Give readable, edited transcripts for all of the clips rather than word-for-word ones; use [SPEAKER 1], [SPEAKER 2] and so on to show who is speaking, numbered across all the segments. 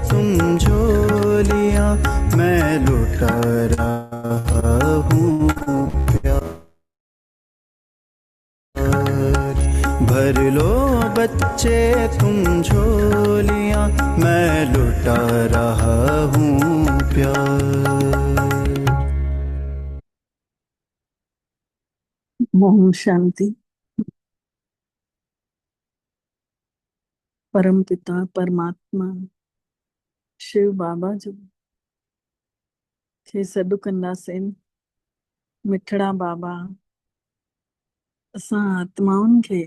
[SPEAKER 1] तुम झोलियां, मैं लुटा रहा हूँ प्यार। भर लो बच्चे तुम झोलियां, मैं लुटा रहा हूँ प्यार।
[SPEAKER 2] ओम शांति। परम पिता परमात्मा शिव बाबा जो खे सॾु कंदासीं। मिठड़ा बाबा असां आत्माउनि खे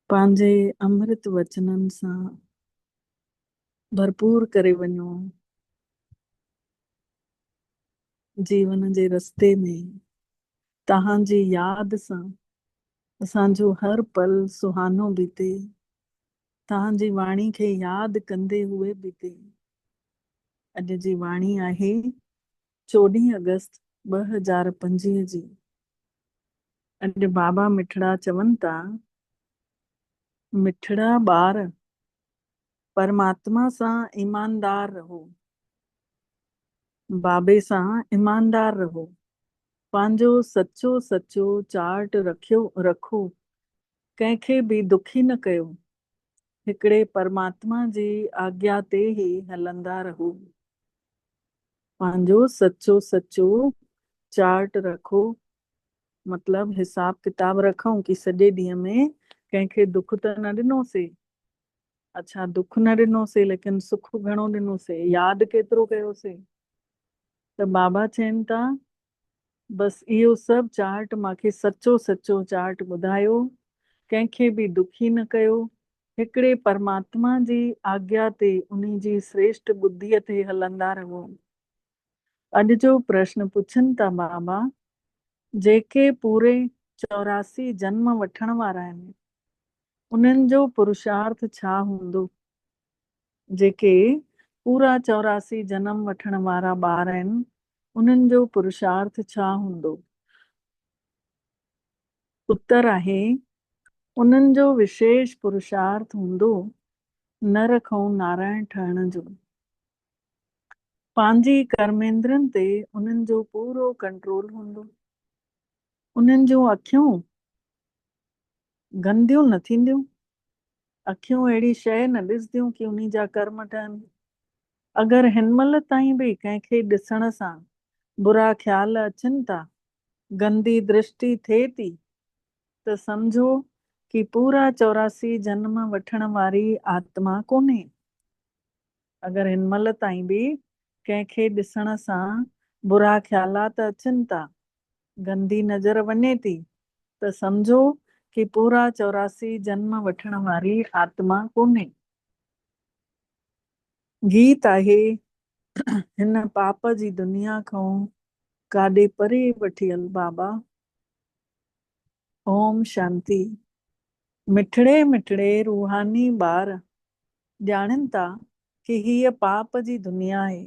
[SPEAKER 2] पंहिंजे अमृत वचननि सां भरपूर करे वञो। जीवन जे रस्ते में तव्हांजी यादि सां असांजो हर पल सुहानो बीते। तव्हांजी वाणी खे यादि कंदे हुए बीते। अॼु जी वाणी आहे 14 अगस्त 2025 जी। अॼु बाबा मिठड़ा चवनि था, मिठड़ा ॿार परमात्मा सां ईमानदार रहो, बाबे सां ईमानदार रहो, पंहिंजो सचो सचो चार्ट रखो, कंहिंखे बि दुखी न कयो, हिकिड़े परमात्मा जी आज्ञा ते ई हलंदा रहो। पंहिंजो सचो सचो चार्ट रखो, मतलब हिसाब किताब रखूं कि सॼे ॾींहं में कंहिंखे दुख त न ॾिनोसीं। अच्छा, दुख न ॾिनोसीं, लेकिन सुख घणो ॾिनोसीं, यादि केतिरो कयोसीं। त बाबा चवनि था, बस इहो सभु चार्ट मूंखे सचो सचो चार्ट ॿुधायो, कंहिंखे बि दुखी न कयो, हिकिड़े परमात्मा जी आज्ञा ते, उन्ही जी श्रेष्ठ बुद्धीअ ते हलंदा रहो। अॼु जो प्रश्न पुछनि था बाबा, जेके पूरे 84 जन्म वठण वारा आहिनि, उन्हनि जो पुरुषार्थ छा हूंदो? जेके पूरा 84 जन्म वठण वारा ॿार आहिनि, उन्हनि जो पुरुषार्थ छा हूंदो? उत्तर आहे, उन्हनि जो विशेष पुरुषार्थ हूंदो नर खां नारायण ठहण जो। पंहिंजी कर्मेंद्रनि ते उन्हनि जो पूरो कंट्रोल हूंदो। उन्हनि जूं अखियूं गंदियूं न थींदियूं, अखियूं अहिड़ी शइ न ॾिसदियूं कि उन्ही जा कर्म ठहनि। अगरि हिन महिल ताईं बि कंहिंखे ॾिसण सां बुरा ख्याल अचनि था, गंदी दृष्टि थिए थी, त समझो कि पूरा 84 जन्म वठण वारी आत्मा कोन्हे। अगरि हिन महिल ताईं बि कंहिंखे ॾिसण सां बुरा ख्यालात अचनि था, गंदी नज़र वञे थी, त समझो कि पूरा 84 जन्म वठण वारी आत्मा कोन्हे। गीत आहे, हिन पाप जी दुनिया खां काॾे परे वठी हल बाबा। ओम शांति। मिठड़े मिठड़े रूहानी ॿार ॼाणनि था कि हीअ पाप जी दुनिया आहे।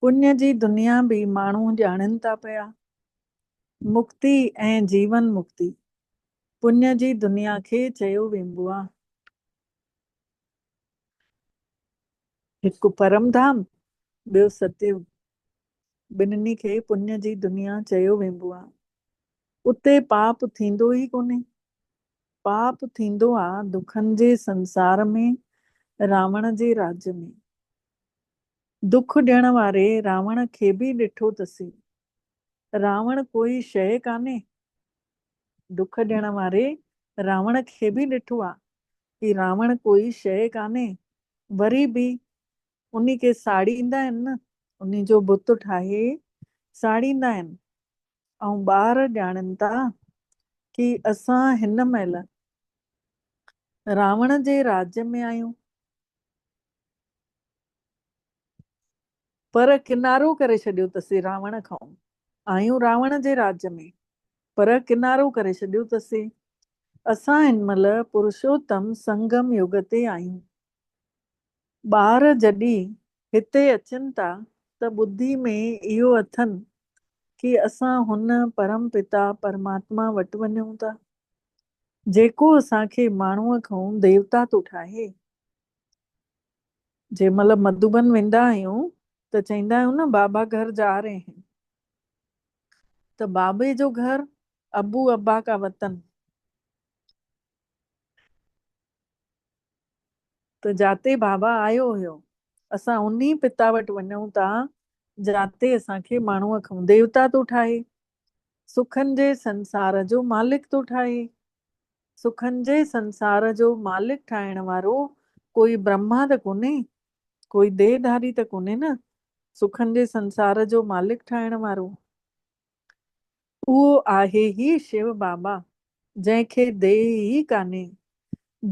[SPEAKER 2] पुण्य जी दुनिया बि माण्हू ॼाणनि था पिया। मुक्ति ऐं जीवन मुक्ति पुण्य जी दुनिया खे चयो वेंदो आहे। हिकु परमधाम, ॿियो सत्ययुग, ॿिन्हिनि खे पुण्य जी दुनिया चयो वेंदो आहे। उते पाप थींदो ई कोन्हे। पाप थींदो आहे दुखनि जे संसार में, रावण जे राज्य में। दुख ॾियण वारे रावण खे बि ॾिठो अथसीं। रावण कोई शइ कान्हे। दुख ॾियण वारे रावण खे बि ॾिठो आहे कि रावण कोई शइ कान्हे। वरी बि उन्ही खे साड़ींदा आहिनि न, उन्ही जो बुत ठाहे साड़ींदा आहिनि। ऐं ॿार ॼाणनि था कि असां हिन महिल रावण जे राज्य में आहियूं, पर किनारो करे छॾियो अथसीं रावण खां। आहियूं रावण जे राज्य में, पर किनारो करे छॾियो अथसीं। असां हिन महिल पुरुषोत्तम संगम युग ते आहियूं। ॿार जॾहिं हिते अचनि था त ॿुधी में इहो अथनि कि असां हुन परम पिता परमात्मा वटि वञूं था, जेको असांखे माण्हूअ खां देवता थो ठाहे। जंहिं महिल मधुबन वेंदा आहियूं त चवंदा आहियूं न बाबा घर जा रहे हैं, त बाबे जो घर अबू अब्बा का वतन, त जाते बाबा आयो हुयो असां उन्ही पिता वटि वञूं था जाते असांखे माण्हूअ खां देवता थो ठाहे, सुखनि जे संसार जो मालिक थो ठाहे। सुखनि जे संसार जो मालिक ठाहिण वारो कोई ब्रह्मा त कोन्हे, कोई देहधारी त कोन्हे न। सुखनि जे संसार जो मालिक ठाहिण वारो उहो आहे ई शिव बाबा, जंहिंखे देह ई कान्हे।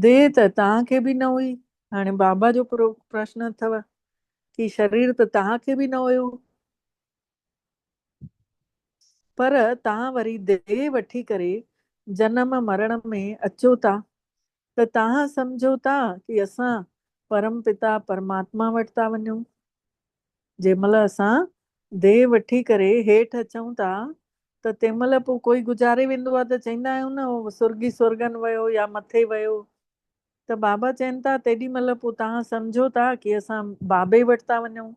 [SPEAKER 2] देह त तव्हांखे बि न हुई, हाणे बाबा जो प्रश्न अथव कि शरीर त तव्हांखे बि न हुयो, पर तव्हां वरी देह वठी करे जनम मरण में अचो था, त तव्हां सम्झो था कि असां परम पिता परमात्मा वटि था वञूं। जंहिं महिल असां देह वठी करे हेठि अचूं था त तंहिं महिल पोइ कोई गुज़ारे वेंदो आहे त चवंदा आहियूं न उहो सुर्गी स्वर्गन वियो या मथे वियो, त बाबा चवनि था तेॾी महिल पोइ तव्हां सम्झो था कि असां बाबे वटि था वञूं।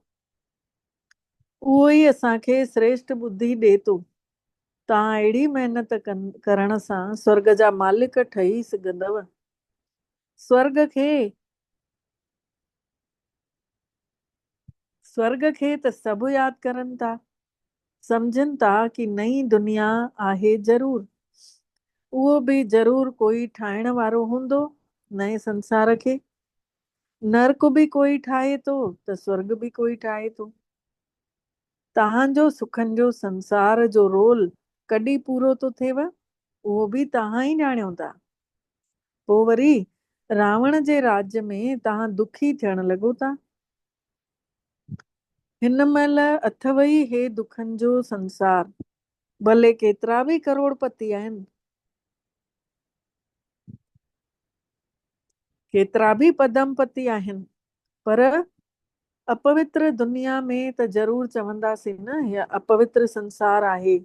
[SPEAKER 2] उहो ई असांखे श्रेष्ठ बुद्धि ॾिए थो। तव्हां अहिड़ी महिनत करण सां स्वर्ग जा मालिक ठही सघंदव। स्वर्ग खे त सभु यादि करनि था, सम्झनि था कि नई दुनिया आहे ज़रूर, उहो बि ज़रूर कोई ठाहिण वारो हूंदो नए संसार खे। नर्क बि कोई ठाहे थो त स्वर्ग बि कोई ठाहे थो। तव्हांजो सुखनि जो संसार जो रोल कॾहिं पूरो थो थिएव उहो बि तव्हां ई ॼाणियो था। पोइ वरी रावण जे राज्य में तव्हां दुखी थियण लॻो था। हिन महिल अथव ई हे दुखनि जो संसार, भले केतिरा बि करोड़पति आहिनि, केतिरा बि पदमपति आहिनि, पर अपवित्र दुनिया में त ज़रूर चवंदासीं न हीअ अपवित्र संसार आहे,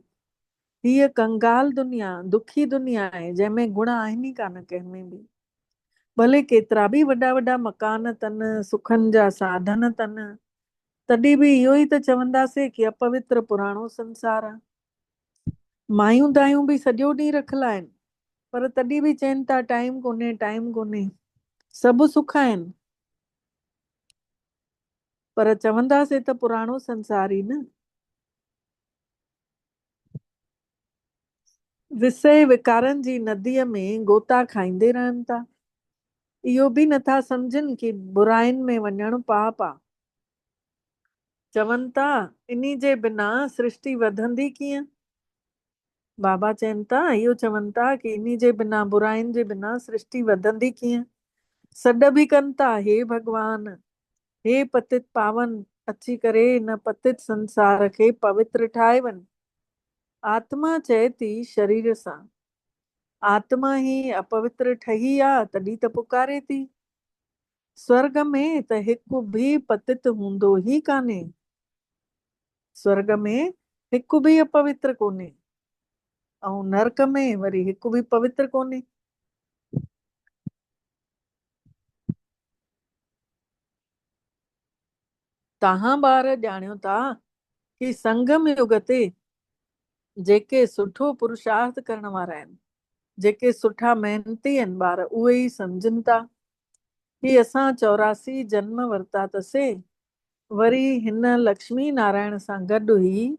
[SPEAKER 2] हीअ कंगाल दुनिया दुखी दुनिया आहे जंहिंमें गुण आहिनि ई कान कंहिंमें बि। भले केतिरा बि वॾा वॾा मकान अथनि, सुखनि जा साधन अथनि, तॾहिं बि इहो ई त चवंदासीं कि अपवित्र पुराणो संसार आहे। मायूं दायूं बि सॼो ॾींहुं रखियलु आहिनि, पर तॾहिं बि चवनि था टाइम कोन्हे टाइम कोन्हे। सभु सुख आहिनि, पर चवंदासीं त पुराणो संसार ई न। विषय विकारनि जी नदीअ में गोता खाईंदे रहनि था। इहो बि नथा सम्झनि कि बुराइनि में वञणु पाप आहे। चवनि था इन्ही जे बिना सृष्टि वधंदी कीअं। बाबा चवनि था इहो चवनि था कि इन्ही जे बिना बुराइनि जे बिना सृष्टि वधंदी कीअं। सॾ बि कनि था हे भॻवान, हे पतित पावन, अची करे हिन पतित संसार खे पवित्र ठाहे वञ। आत्मा चए थी शरीर सां, आत्मा ही अपवित्र ठही आहे तॾहिं त पुकारे थी। स्वर्ग में त हिकु बि पतित हूंदो ई कान्हे, स्वर्ग में हिकु बि अपवित्र कोन्हे, ऐं नरक में वरी हिकु बि पवित्र कोन्हे। तव्हां ॿार ॼाणियो था कि संगम युग ते जेके सुठो पुरुषार्थ करण वारा आहिनि, जेके सुठा महिनती आहिनि ॿार, उहे ई सम्झनि था कि असां 84 जन्म वरिता अथसीं, वरी हिन लक्ष्मी नारायण सां गॾु ई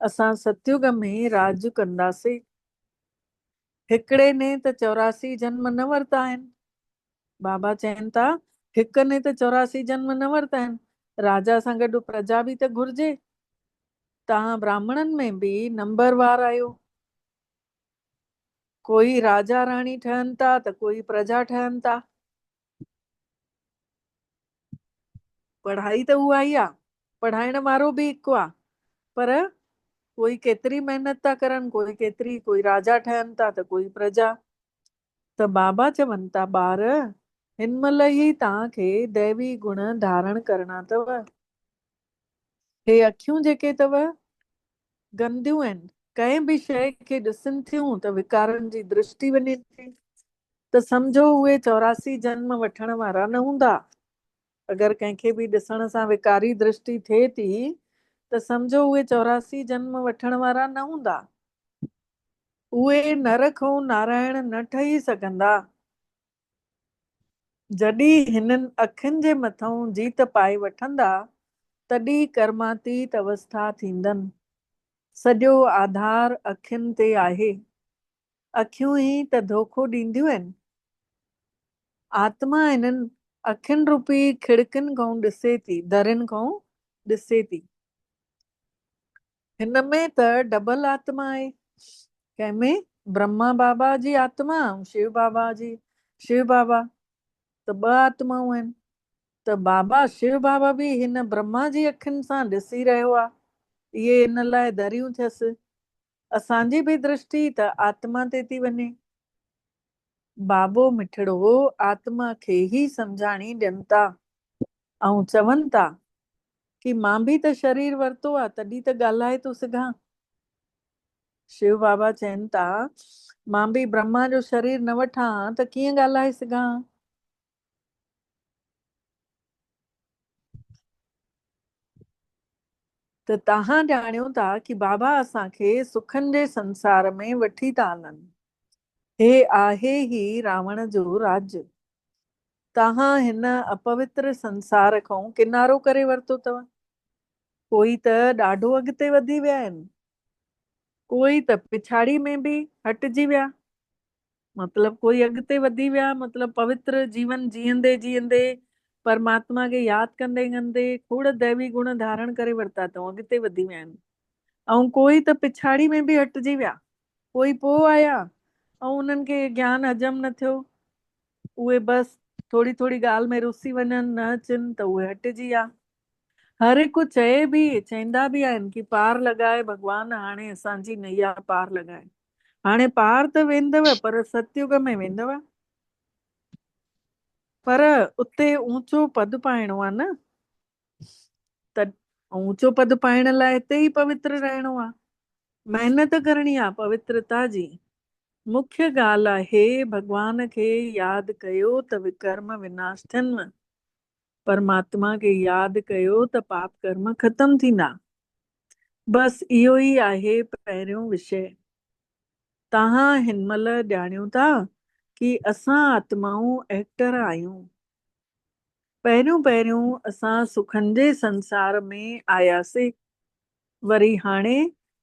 [SPEAKER 2] असां सतयुग में राज कंदासीं। हिकिड़े ने त 84 जन्म न वरिता आहिनि। बाबा चवनि था हिक ने त 84 जन्म न वरिता आहिनि, राजा सां गॾु प्रजा बि त घुर्जे। तव्हां ब्राह्मणनि में बि नंबरवार आहियो, कोई राजा राणी ठहनि था त कोई प्रजा ठहनि था। पढ़ाई त उहा ई आहे, पढ़ाइण वारो बि हिकु आहे, पर कोई केतिरी महिनत था करनि, कोई केतिरी, कोई राजा ठहनि था त कोई प्रजा। त बाबा चवनि था ॿार हिन महिल ई तव्हांखे दैवी गुण धारण करणा अथव। हे अखियूं जेके अथव गंदियूं आहिनि, कंहिं बि शइ खे ॾिसनि थियूं त विकारनि जी दृष्टि वञे थी, त सम्झो उहे 84 जन्म वठण वारा न हूंदा। अगरि कंहिंखे बि ॾिसण सां विकारी दृष्टि थिए थी त सम्झो उहे 84 जन्म वठण वारा न हूंदा। उहे नरक ऐं नारायण न ठही सघंदा। जॾहिं हिननि अखियुनि जे मथां जीत पाए वठंदा तॾहिं कर्मातीत अवस्था थींदनि। सॼो आधार अखियुनि ते आहे। अखियूं ई त धोखो ॾींदियूं आहिनि। आत्मा हिननि अखियुनि रूपी खिड़कियुनि खां ॾिसे थी, दरियुनि खां ॾिसे थी। हिन में त डबल आत्मा आहे। कंहिंमें ब्रह्मा बाबा जी आत्मा ऐं शिव बाबा त ॿ आत्माऊं आहिनि। त बाबा शिव बाबा बि हिन ब्रह्मा जी अखियुनि सां ॾिसी रहियो आहे। इहे इन लाइ दरियूं थियसि। असांजी बि दृष्टि त आत्मा ते थी वञे। बाबो मिठड़ो आत्मा खे ई सम्झाणी ॾियनि था ऐं चवनि था कि मां बि त शरीर वरितो आहे तॾहिं त ॻाल्हाए थो सघां। शिव बाबा चवनि था मां बि ब्रह्मा जो शरीर न वठां त कीअं ॻाल्हाए सघां। त तव्हां ॼाणियो था कि बाबा असांखे सुखनि जे संसार में वठी था हलनि। हे आहे ही रावण जो राज्य। तव्हां हिन अपवित्र संसार खां किनारो करे वरितो अथव। कोई त ॾाढो अॻिते वधी विया आहिनि, कोई त पिछाड़ी में बि हटिजी विया। मतलब कोई अॻिते वधी विया, मतलब पवित्र जीवन जीअंदे जीअंदे परमात्मा खे यादि कंदे कंदे खोड़ दैवी गुण धारण करे वरिता अथऊं, अॻिते वधी विया आहिनि। ऐं कोई त पिछाड़ी में बि हटिजी विया। कोई पोइ आया ऐं उन्हनि खे ज्ञान हजम न थियो। उहे बसि थोरी थोरी ॻाल्हि में रुसी वञनि, न अचनि त उहे हटिजी विया। हर हिकु चवंदा बि आहिनि कि पार लॻाए भॻवान हाणे असांजी नैया पार लॻाए। हाणे पार त वेंदव पर सतयुग में वेंदव। पर उते ऊंचो पद पाइणो आहे न। त ऊंचो पद पाइण लाइ हिते ई पवित्र रहणो आहे। महिनत करणी आहे पवित्रता जी। मुख्य ॻाल्हि आहे भॻवान खे यादि कयो त विकर्म विनाश थियनि। परमात्मा खे यादि कयो त पाप कर्म ख़तम थींदा। बसि इहो ई आहे पहिरियों विषय। तव्हां हिन महिल ॼाणियो था कि असां आत्माऊं एक्टर आहियूं। पहिरियों पहिरियों असां सुखनि जे संसार में आयासीं, वरी हाणे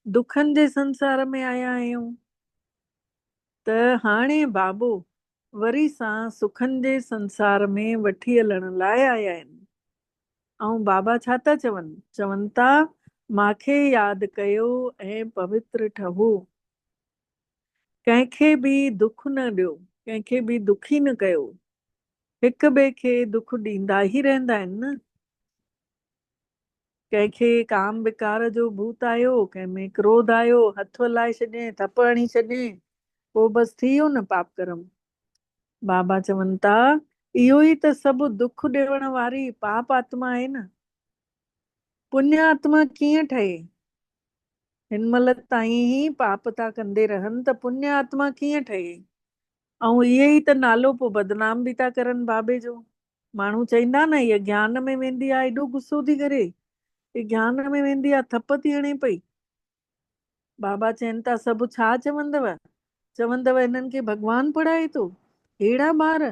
[SPEAKER 2] दुखनि जे संसार में आया आहियूं। त हाणे बाबो वरी सां सुखनि जे संसार में वठी हलण लाइ आया आहिनि। ऐं बाबा छा था चवनि था मांखे यादि कयो ऐं पवित्र ठहो। कंहिंखे बि दुख न ॾियो, कंहिंखे बि दुखी न कयो। हिक ॿिए खे दुख ॾींदा ई रहंदा आहिनि न। कंहिंखे काम विकार जो भूत आयो, कंहिंमें क्रोध आयो, हथु हलाए छॾियईं, थप्पड़ हणी छॾियईं, पोइ बसि थी वियो न पाप कर्म। बाबा चवनि था इहो ई त सभु दुख ॾियण वारी पाप आत्मा आहे न। पुण्य आत्मा कीअं ठहे? हिन महिल ताईं ई पाप था कंदे रहनि त पुण्य आत्मा कीअं ठहे? ऐं इहे ई त नालो पोइ बदनाम बि था करनि बाबे जो। माण्हू चवंदा न हीअ ज्ञान में वेंदी आहे, एॾो गुस्सो थी करे, हीअ ज्ञान में वेंदी आहे थप थी हणे पई। बाबा चवनि था सभु छा चवंदव हिननि खे भॻवानु पढ़ाए थो, अहिड़ा ॿार।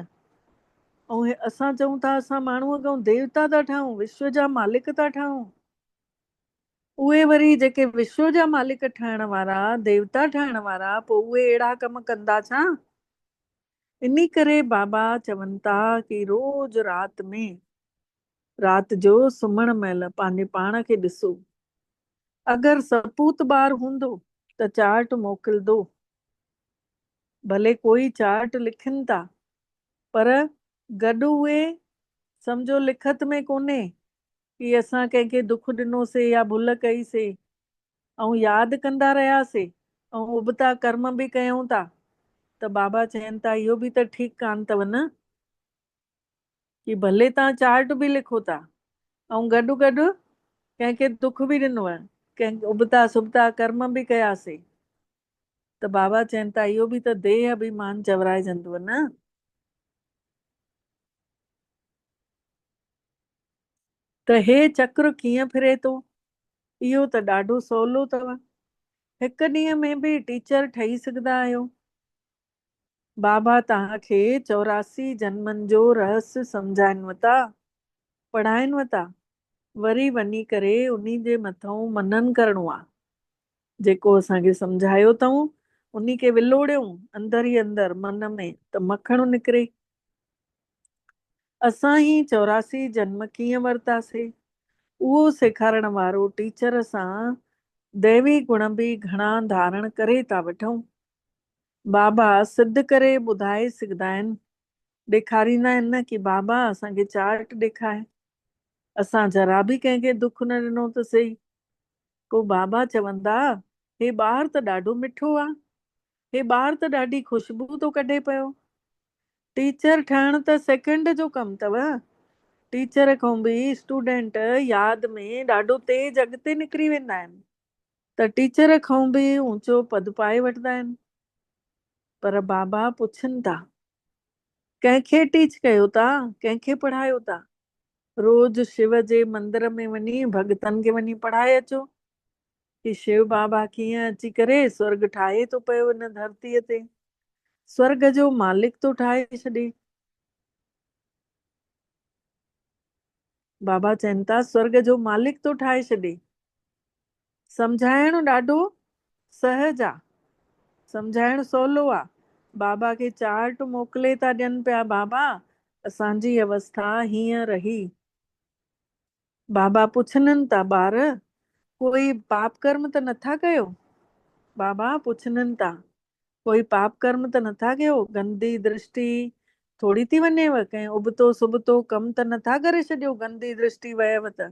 [SPEAKER 2] ऐं असां चऊं था असां माण्हूअ खां देवता था ठहूं, विश्व जा मालिक था ठहूं। उहे वरी जेके विश्व जा मालिक ठहण वारा, देवता ठहण वारा, पोइ उहे अहिड़ा कम कंदा छा? इन करे बाबा चवनि था कि रोज राति जो सुम्हण महिल पंहिंजे पाण खे ॾिसो। अगरि सपूत ॿार हूंदो त चार्ट मोकिलंदो। भले कोई चार्ट लिखनि था पर गॾु उहे सम्झो लिखत में कोन्हे कि असां कंहिंखे दुख ॾिनोसीं या भुल कईसीं, ऐं यादि कंदा रहियासीं ऐं उबता कर्म बि कयूं था। त बाबा चवनि था इहो बि त ठीकु कान अथव न कि भले तव्हां चार्ट बि लिखो था ऐं गॾु गॾु कंहिंखे दुख बि ॾिनो आहे, कंहिं उबता सुबता कर्म बि कयासीं। त बाबा चवनि था इहो बि त देह अभिमान चवराइजंदो न। त हे चक्र कीअं फिरे थो? इहो त ॾाढो सवलो अथव। हिकु ॾींहं में बि टीचर ठही सघंदा आहियो। बाबा तव्हांखे 84 जन्मनि जो रहस्य सम्झाइनि था, पढ़ाइनि था। वरी वञी करे उन्ही जे मथां मनन करिणो आहे। जेको असांखे सम्झायो अथऊं उन्ही खे विलोड़ियूं अंदर ई अंदर मन में, त मखण निकिरे। असां ही 84 जन्म कीअं वरितासीं, उहो सेखारण वारो टीचर सां दैवी गुण बि घणा धारण करे था वठूं। बाबा सिद्ध करे ॿुधाए सघंदा आहिनि, ॾेखारींदा आहिनि न कि बाबा असांखे चार्ट ॾेखारे। असां जरा बि कंहिंखे दुख न ॾिनो त सही। को बाबा चवंदा हे ॿार त ॾाढो मिठो आहे, हे ॿार त ॾाढी ख़ुशबू थो कढे पियो। टीचर ठहण त सेकेंड जो कमु अथव। टीचर खां बि स्टूडेंट यादि में ॾाढो तेज अॻिते निकिरी वेंदा आहिनि, त टीचर खां बि ऊचो पद पाए वठंदा आहिनि। पर बाबा पुछनि था, कंहिंखे टीच कयो था, कंहिंखे पढ़ायो था? रोज शिव जे मंदिर में वञी भगतनि खे वञी पढ़ाए अचो कि शिव बाबा कीअं अची करे स्वर्ग ठाहे थो पियो हिन धरतीअ ते, स्वर्ग जो मालिक थो ठाहे छॾे। बाबा चवनि था स्वर्ग जो मालिक थो ठाहे छॾे। सम्झाइण ॾाढो सहज आहे, सम्झाइण सवलो आहे। बाबा खे चार्ट मोकिले था ॾियनि पिया, बाबा असांजी अवस्था हीअं रही। बाबा पुछनि था, ॿार कोई पाप कर्म त नथा कयो? बाबा पुछनि था, कोई पाप कर्म त नथा कयो? गंदी दृष्टि थोड़ी थी वञेव, कंहिं उबतो सुबतो कम त नथा करे छॾियो? गंदी दृष्टि वयव त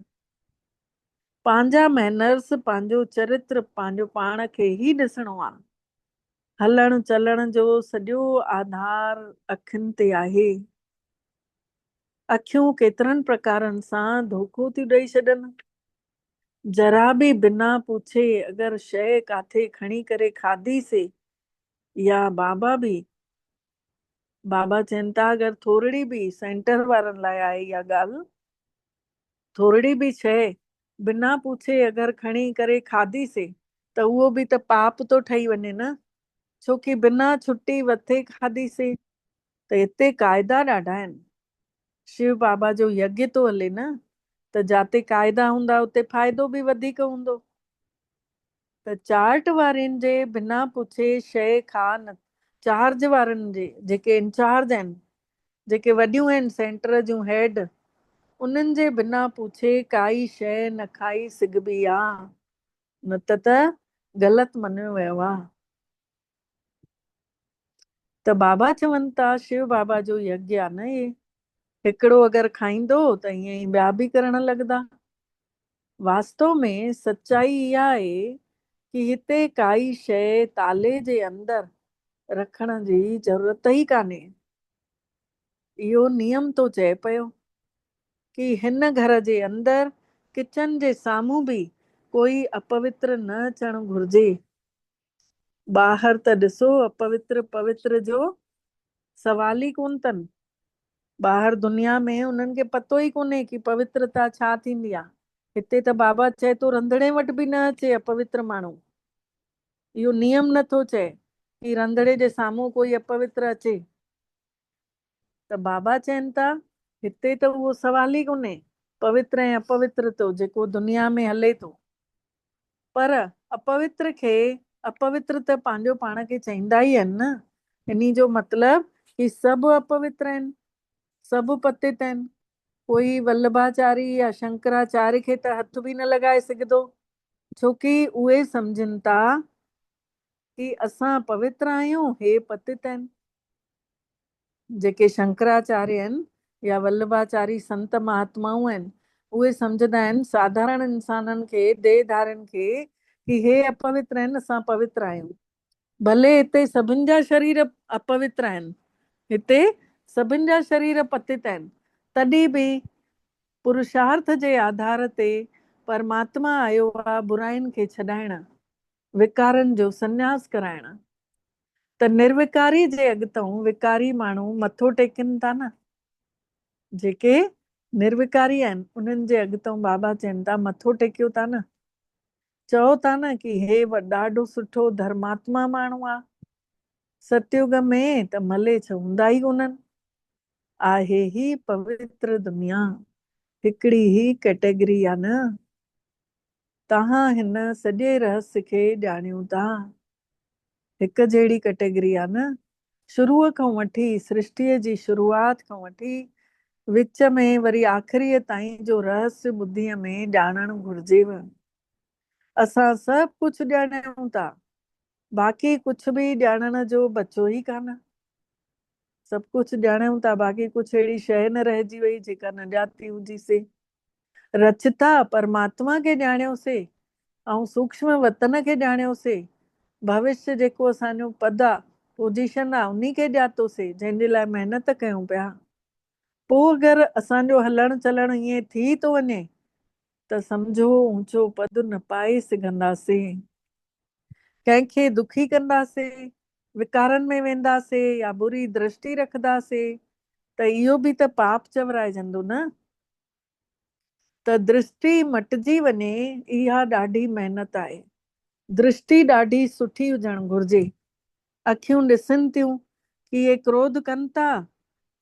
[SPEAKER 2] पंहिंजा मैनर्स, पंहिंजो चरित्र, पंहिंजो पाण खे ई ॾिसणो आहे। हलण चलण जो सॼो आधार अखियुनि ते आहे। अखियूं केतिरनि प्रकारनि सां धोखो थी ॾेई छॾनि। जरा बि बिना पुछे अगरि शइ काथे खणी करे खाधीसीं, या बाबा चवनि था अगरि थोरी बि, सेंटर वारनि लाइ आहे इहा ॻाल्हि, थोरी बि शइ बिना पुछे अगरि खणी करे खाधीसीं त उहो बि त पाप तो ठही वञे न, छोकी बिना छुटी वथे खाधीसीं। त हिते क़ाइदा ॾाढा आहिनि। शिव बाबा जो यज्ञ तो हले न, त जाते क़ाइदा हूंदा उते फ़ाइदो बि वधीक हूंदो। त चार्ट वारनि जे बिना पुछे शइ खा न, चार्ज वारनि जे जेके इंचार्ज आहिनि, जेके वॾियूं आहिनि सेंटर जूं हेड, उन्हनि जे बिना पुछे काई शइ न खाई सघिबी आहे, न त ग़लति मञियो वियो आहे। त बाबा चवनि था शिव बाबा जो यज्ञ आहे न हे, हिकिड़ो अगरि खाईंदो त ईअं ई ॿिया बि करण लॻंदा। वास्तव में सच्चाई इहा आहे कि हिते काई शइ ताले जे अंदर रखण जी ज़रूरत ई कान्हे। इहो नियम तो चए पियो कि हिन घर जे अंदर किचन जे साम्हूं बि कोई अपवित्र न अचणु घुर्जे। ॿाहिरि त ॾिसो अपवित्र पवित्र जो सवाल ई कोन अथनि। ॿाहिरि दुनिया में उन्हनि खे पतो ई कोन्हे कि पवित्रता छा थींदी आहे। हिते त बाबा चए थो रंधिणे वटि बि न अचे अपवित्र माण्हू। इहो नियम नथो चए कि रंधिणे जे साम्हूं कोई अपवित्र अचे। त बाबा चवनि था हिते त उहो सवाल ई कोन्हे, पवित्र ऐं अपवित्र तो जेको दुनिया में हले थो। पर अपवित्र खे अपवित्र त पंहिंजो पाण खे चईंदा ई आहिनि न। इन्ही जो मतिलब कि सभु अपवित्र आहिनि, सभु पतित आहिनि। कोई वल्लभाचारी या शंकराचार्य खे त हथ बि न लॻाए सघंदो, छोकी उहे सम्झनि था कि असां पवित्र आहियूं, हे पतित आहिनि। जेके शंकराचार्य आहिनि या वल्लभाचारी संत महात्माऊं आहिनि, उहे सम्झंदा आहिनि साधारण इंसाननि खे, देहधारियुनि खे कि हे अपवित्र आहिनि, असां पवित्र आहियूं। भले हिते सभिनि जा शरीर अपवित्र आहिनि, हिते सभिनि जा शरीर पतित आहिनि, तॾहिं बि पुरुषार्थ जे आधार ते परमात्मा आयो आहे बुराइनि खे छॾाइण, विकारनि जो संन्यास कराइण। त निर्विकारी जे अॻितों विकारी माण्हू मथो टेकनि था न। जेके निर्विकारी आहिनि, उन्हनि जे अॻितो बाबा चवनि था मथो टेकियो था न, चओ था न कि हे ॾाढो सुठो धर्मात्मा माण्हू आहे। सतयुग में त मलेच्छ हूंदा ई कोन्हनि। आहे ही पवित्र दुनिया, हिकिड़ी ही कैटेगरी आहे न। तव्हां हिन सॼे रहस्य खे ॼाणियो था, हिकु जहिड़ी कैटेगरी आहे न। शुरूअ खां वठी, सृष्टिअ जी शुरूआत खां वठी विच में वरी आख़िरीअ ताईं जो रहस्य ॿुद्धीअ में ॼाणणु घुर्जेव। असां सभु कुझु ॼाणूं था, बाक़ी कुझु बि ॼाणण जो बचो ई कान। सभु कुझु ॼाणूं था, बाक़ी कुझु अहिड़ी शइ न रहिजी वई जेका न ॼाती हुजीसे। रचता परमात्मा खे ॼाणियोसीं ऐं सूक्ष्म वतन खे ॼाणियोसीं। भविष्य जेको असांजो पद आहे, पोजीशन आहे, उन्ही खे ॼातोसीं, जंहिंजे लाइ महिनत कयूं पिया। पोइ अगरि असांजो हलण चलण ईअं थी थो वञे त सम्झो ऊंचो पद न पाए सघंदासीं। कंहिंखे दुखी कंदासीं, विकारनि में वेंदासीं या बुरी दृष्टि रखंदासीं त इहो बि त पाप चवराइजंदो न। त दृष्टि मटिजी वञे, इहा ॾाढी महिनत आहे। दृष्टि ॾाढी सुठी हुजणु घुर्जे। अखियूं ॾिसनि थियूं कि इहे क्रोध कनि था,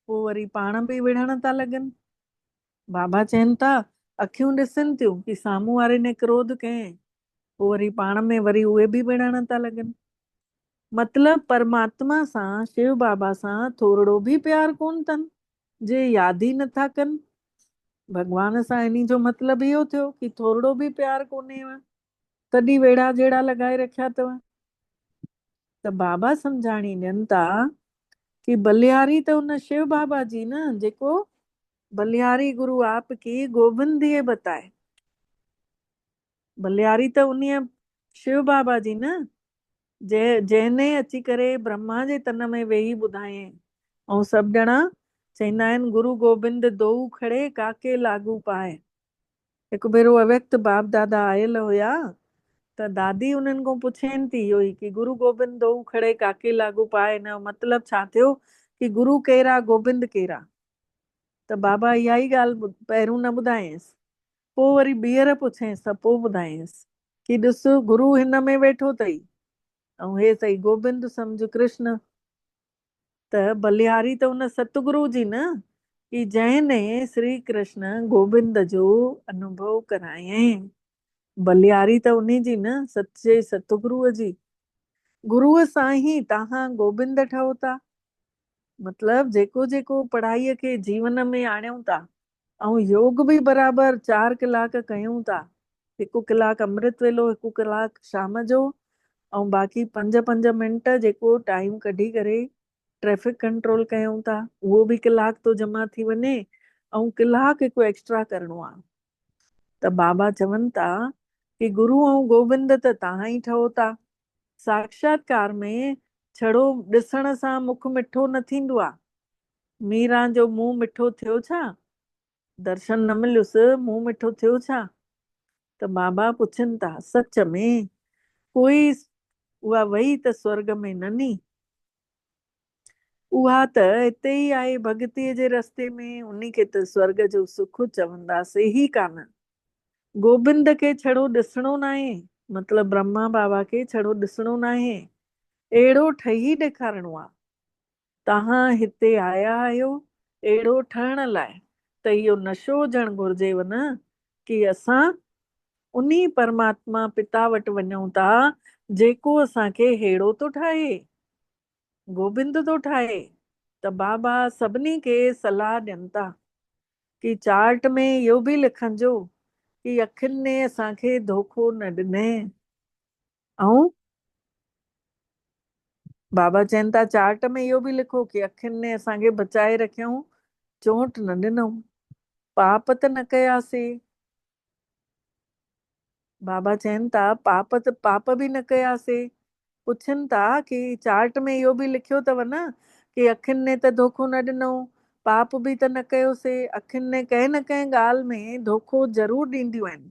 [SPEAKER 2] पोइ वरी पाण बि विढ़ण था लॻनि। बाबा चवनि था अखियूं ॾिसनि थियूं कि साम्हूं वारे ने क्रोध कयईं, पोइ वरी पाण में वरी उहे बि विढ़ण था लॻनि। मतिलब परमात्मा सां, शिव बाबा सां थोरो बि प्यार कोन अथनि, जे यादि ई नथा कनि। भॻवान सां इन्ही जो मतिलब इहो थियो कि थोरो बि प्यार कोन्हेव, तॾहिं वेड़ा जेड़ा लॻाए रखिया अथव। त बाबा सम्झाणी ॾियनि था कि बलिहारी त उन शिव बाबा जी न, जेको बलिहारी गुरु आप की गोबिंद दिए बताए। बलिहारी त उन शिव बाबा जी न, जंहिंने अची करे ब्रह्मा जे तन में वेही ॿुधायईं। ऐं सभु ॼणा चवंदा आहिनि गुरु गोबिंद दोऊ खड़े काके लागू पाए। हिकु भेरो अव्यक्त बाप दादा आयल हुया त दादी उन्हनि खां पुछेनि थी इहो ई कि गुरु गोबिंद दोऊ खड़े काके लागू पाए, हिन जो मतिलब छा थियो कि गुरु केरा गोबिंद केरा। त बाबा इहा ई ॻाल्हि पहिरियों न ॿुधायसि, पोइ वरी ॿीहर पुछेसि त पोइ ॿुधायसि कि ॾिस गुरु हिन में वेठो अथई ऐं हे अथई गोबिंद, सम्झ कृष्ण। त बलिहारी त उन सतगुरु जी न, कि जंहिंने श्री कृष्ण गोबिंद जो अनुभव करायईं। बलिहारी त उन्ही जी न, सच्चे सतगुरुअ जी। गुरुअ सां ई तव्हां गोबिंद ठहो था। मतलब जेको जेको पढ़ाईअ खे जीवन में आणियूं था ऐं योग बि बराबरि 4 कलाक कयूं था, 1 कलाक अमृत वेलो, 1 कलाक शाम जो, ऐं बाक़ी 5-5 मिंट जेको टाइम कढी करे ट्रैफिक कंट्रोल कयूं था, उहो बि कलाक तो जमा थी वञे ऐं कलाक हिकु एक्स्ट्रा करिणो आहे। त बाबा चवनि था कि गुरु ऐं गोबिंद त तव्हां ई ठहो था। साक्षात्कार में छड़ो ॾिसण सां मुख मिठो न थींदो आहे। मीरा जो मुंहुं मिठो थियो छा? दर्शन न मिलियुसि, मुंहुं मिठो थियो छा? त बाबा पुछनि था सच में कोई उहा वई त स्वर्ग में न नी, उहा त हिते ई आहे भॻतीअ जे रस्ते में, उन्ही खे त स्वर्ग जो सुख चवंदासीं ई कान। गोबिंद खे छड़ो ॾिसणो न आहे, मतलब ब्रह्मा बाबा खे छड़ो ॾिसणो न आहे, अहिड़ो ठही ॾेखारणो आहे। तव्हां हिते आया आहियो अहिड़ो ठहण लाइ, त इहो नशो हुजणु घुर्जेव न कि असां उन्ही परमात्मा पिता वटि वञूं था जेको असांखे अहिड़ो थो ठाहे, गोबिंद थो ठाहे। त बाबा सभिनी खे सलाह ॾियनि था कि चार्ट में इहो बि लिखंजो कि अखियुनि ने असांखे धोखो न ॾिनई। ऐं बाबा चवनि था चार्ट में इहो बि लिखो कि अखियुनि ने असांखे बचाए रखियऊं, चोट न ॾिनऊं, पाप त न कयासीं। बाबा चवनि था पाप बि न कयासीं। पुछनि था कि चार्ट में इहो बि लिखियो अथव न कि अखियुनि ने त धोखो न ॾिनऊं, पाप बि त न कयोसीं। अखियुनि ने कंहिं न कंहिं ॻाल्हि में धोखो ज़रूरु ॾींदियूं आहिनि।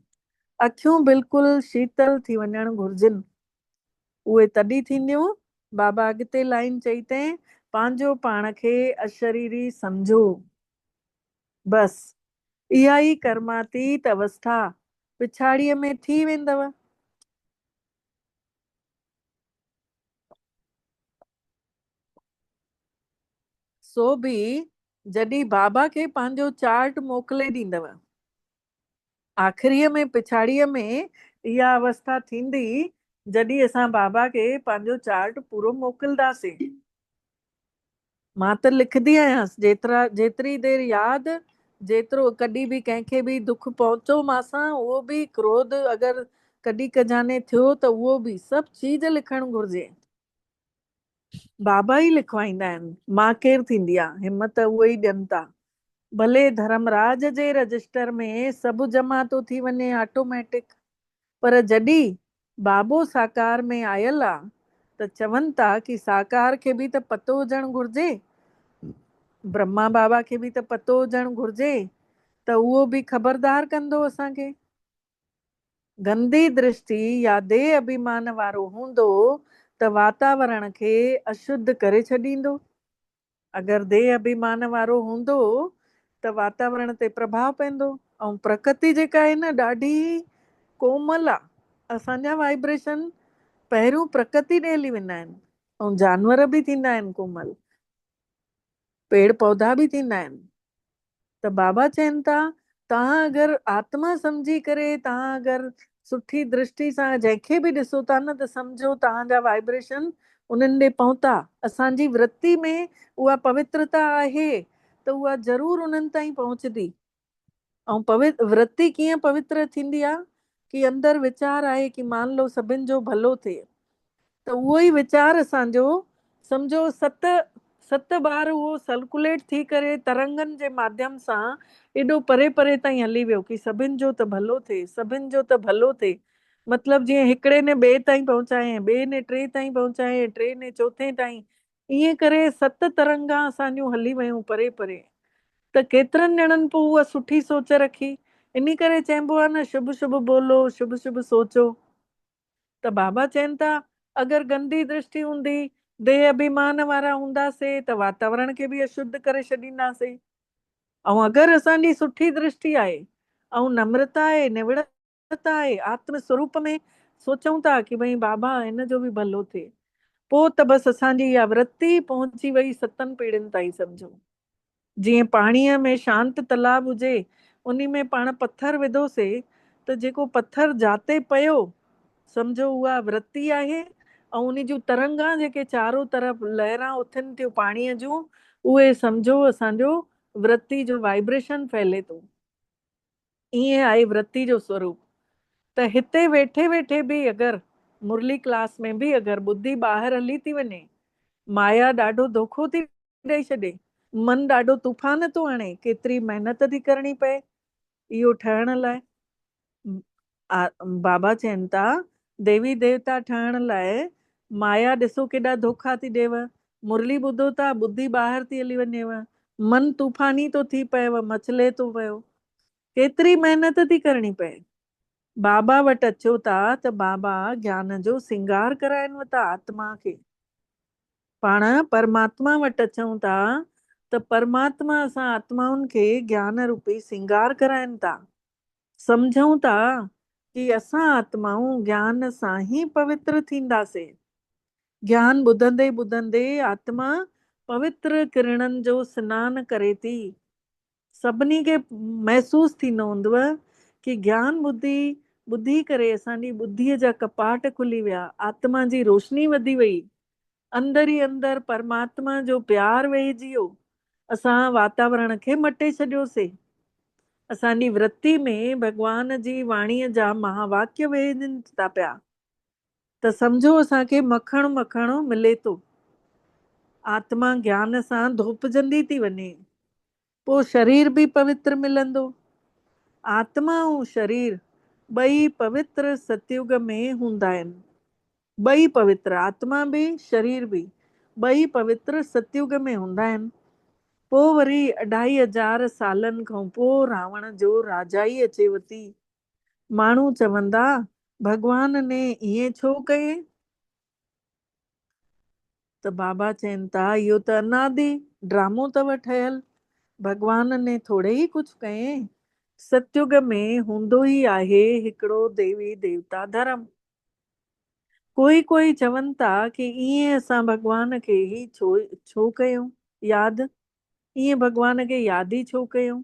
[SPEAKER 2] अखियूं बिल्कुलु शीतल थी वञणु घुर्जनि, उहे तॾहिं थींदियूं। बाबा अॻिते लाइन चई अथईं, पंहिंजो पाण खे अशरीरी सम्झो, बस इहा ई कर्मातीत अवस्था पिछाड़ीअ में थी वेंदव। सो बि जॾहिं बाबा खे पंहिंजो चार्ट मोकिले ॾींदव, आख़िरीअ में पिछाड़ीअ में इहा अवस्था थींदी जॾहिं असां बाबा खे पंहिंजो चार्ट पूरो मोकिलंदासीं। मां त लिखंदी आहियांसि, जेतिरी देरि यादि, जेतिरो कॾहिं बि कंहिंखे बि दुख पहुचो मांसां, उहो बि क्रोध अगरि कॾहिं कजाने थियो त उहो बि सभु चीज लिखणु घुरिजे। बाबा ई लिखवाईंदा आहिनि, मां केरु थींदी आहे, हिमत उहे ई ॾियनि था। भले धर्मराज जे रजिस्टर में सभु जमा थो थी वञे ऑटोमेटिक, पर जॾहिं बाबो साकार में आयल आहे त चवनि था कि साकार खे बि त पतो हुजणु घुरिजे, ब्रह्मा बाबा खे बि त पतो हुजणु घुरिजे, त उहो बि ख़बरदार कंदो असांखे। गंदी दृष्टि या देह अभिमान वारो हूंदो त वातावरण खे अशुद्ध करे छॾींदो। अगरि देह अभिमान वारो हूंदो त वातावरण ते प्रभाव पवंदो। ऐं प्रकृति जेका आहे न ॾाढी कोमल आहे। असांजा वाइब्रेशन पहिरियों प्रकृति ॾे हली वेंदा आहिनि, ऐं जानवर बि थींदा आहिनि कोमल, पेड़ पौधा बि थींदा आहिनि। त बाबा चवनि था, तव्हां अगरि आत्मा सम्झी करे, तव्हां अगरि सुठी दृष्टि सां जंहिंखे बि ॾिसो था न, त सम्झो तव्हांजा वाइब्रेशन उन्हनि ॾे पहुता। असांजी वृत्ति में उहा पवित्रता आहे त उहा ज़रूर उन्हनि ताईं पहुचंदी। ऐं वृत्ति कीअं पवित्र थींदी आहे कि अंदरि वीचार आहे कि मान लो सभिनि जो भलो थिए, त उहो ई वीचार असांजो सम्झो सत बार उहो सर्कुलेट थी करे तरंगनि जे माध्यम सां एॾो परे परे ताईं हली वियो कि सभिनि जो त भलो थिए, सभिनि जो त भलो थिए। मतिलबु जीअं हिकिड़े ने ॿिए ताईं पहुचाए, ॿिए ने टे ताईं पहुचाए, टे ने चौथे ताईं, ईअं करे 7 तरंगा असांजूं हली वियूं परे परे। त केतिरनि ॼणनि पोइ उहा सुठी सोच रखी। इन करे चइबो आहे न, शुभ शुभ बोलो, शुभ शुभ सोचो। त बाबा चवनि था, अगरि गंदी दृष्टि हूंदी, देह अभिमान वारा हूंदासीं त वातावरण खे बि अशुद्ध करे छॾींदासीं। ऐं अगरि असांजी सुठी दृष्टि आहे ऐं नम्रता आहे, निवड़ता आहे, आत्म स्वरूप में सोचूं था कि भई बाबा हिन जो बि भलो थिए, पोइ त बसि असांजी इहा वृत्ति पहुची वई 7 पीढ़ियुनि ताईं। सम्झो जीअं पाणीअ में शांत तलाब हुजे, उन में पाण पत्थर विधोसीं त जेको पत्थर जाते पियो, सम्झो उहा वृत्ति आहे। ऐं उन जूं तरंगा जेके चारो तरफ़ लहरां उथनि थियूं पाणीअ जूं, उहे सम्झो असांजो वृत्ति जो वाइब्रेशन फैले थो। ईअं आहे वृत्ति जो स्वरूप। त हिते वेठे वेठे बि अगरि मुरली क्लास में बि अगरि ॿुधी ॿाहिरि हली थी वञे, माया ॾाढो धोखो थी ॾेई छॾे, मन ॾाढो तूफ़ान थो हणे, केतिरी महिनत थी करणी पए इहो ठहण लाइ। बाबा चवनि था, देवी देवता ठहण लाइ माया ॾिसो केॾा धोखा थी ॾेव। मुरली ॿुधो था, ॿुधी ॿाहिरि थी हली वञेव, मन तूफ़ानी थो थी पएव, मचले थो पियो, केतिरी महिनत थी करणी पए। बाबा वटि अचो था त बाबा ज्ञान जो सिंगार कराइनि था आत्मा खे। पाण परमात्मा वटि अचूं था त परमात्मा असां आत्माउनि खे ज्ञान रूपी सिंगार कराइनि था। सम्झूं था कि असां आत्माऊं ज्ञान सां ई पवित्र थींदासीं। ज्ञान ॿुधंदे ॿुधंदे आत्मा पवित्र किरणनि जो सनानु करे थी। सभिनी खे महसूस थींदो हूंदव कि ज्ञान ॿुधी करे असांजी ॿुद्धीअ जा कपाट खुली विया, आत्मा जी रोशनी वधी वई, अंदर ई अंदर परमात्मा जो प्यार वेहिजी वियो, असां वातावरण खे मटे छॾियोसीं। असांजी वृत्ति में भगवान जी वाणीअ जा महावाक्य वेहजनि था पिया। त सम्झो असांखे मखण मखण मिले थो, आत्मा ज्ञान सां धोपजंदी थी वञे, पोइ शरीर बि पवित्र मिलंदो। आत्मा ऐं शरीर ॿई पवित्र सतयुग में हूंदा आहिनि। ॿई पवित्र, आत्मा बि शरीर बि ॿई पवित्र सतयुग में हूंदा आहिनि। पोइ वरी 2500 सालनि खां पोइ रावण जो राजाई अचेव थी। माण्हू चवंदा भगवान ने ईअं छो कये? त बाबा चवनि था, इहो त अनादि ड्रामो अथव ठहियल। भगवान ने थोरे ई कुझु कयईं, सतयुग में हूंदो ई आहे हिकिड़ो देवी देवता धर्म। कोई कोई चवनि था कि ईअं असां भॻवान खे ई छो छो कयूं यादि, ईअं भॻवान खे यादि ई छो कयूं।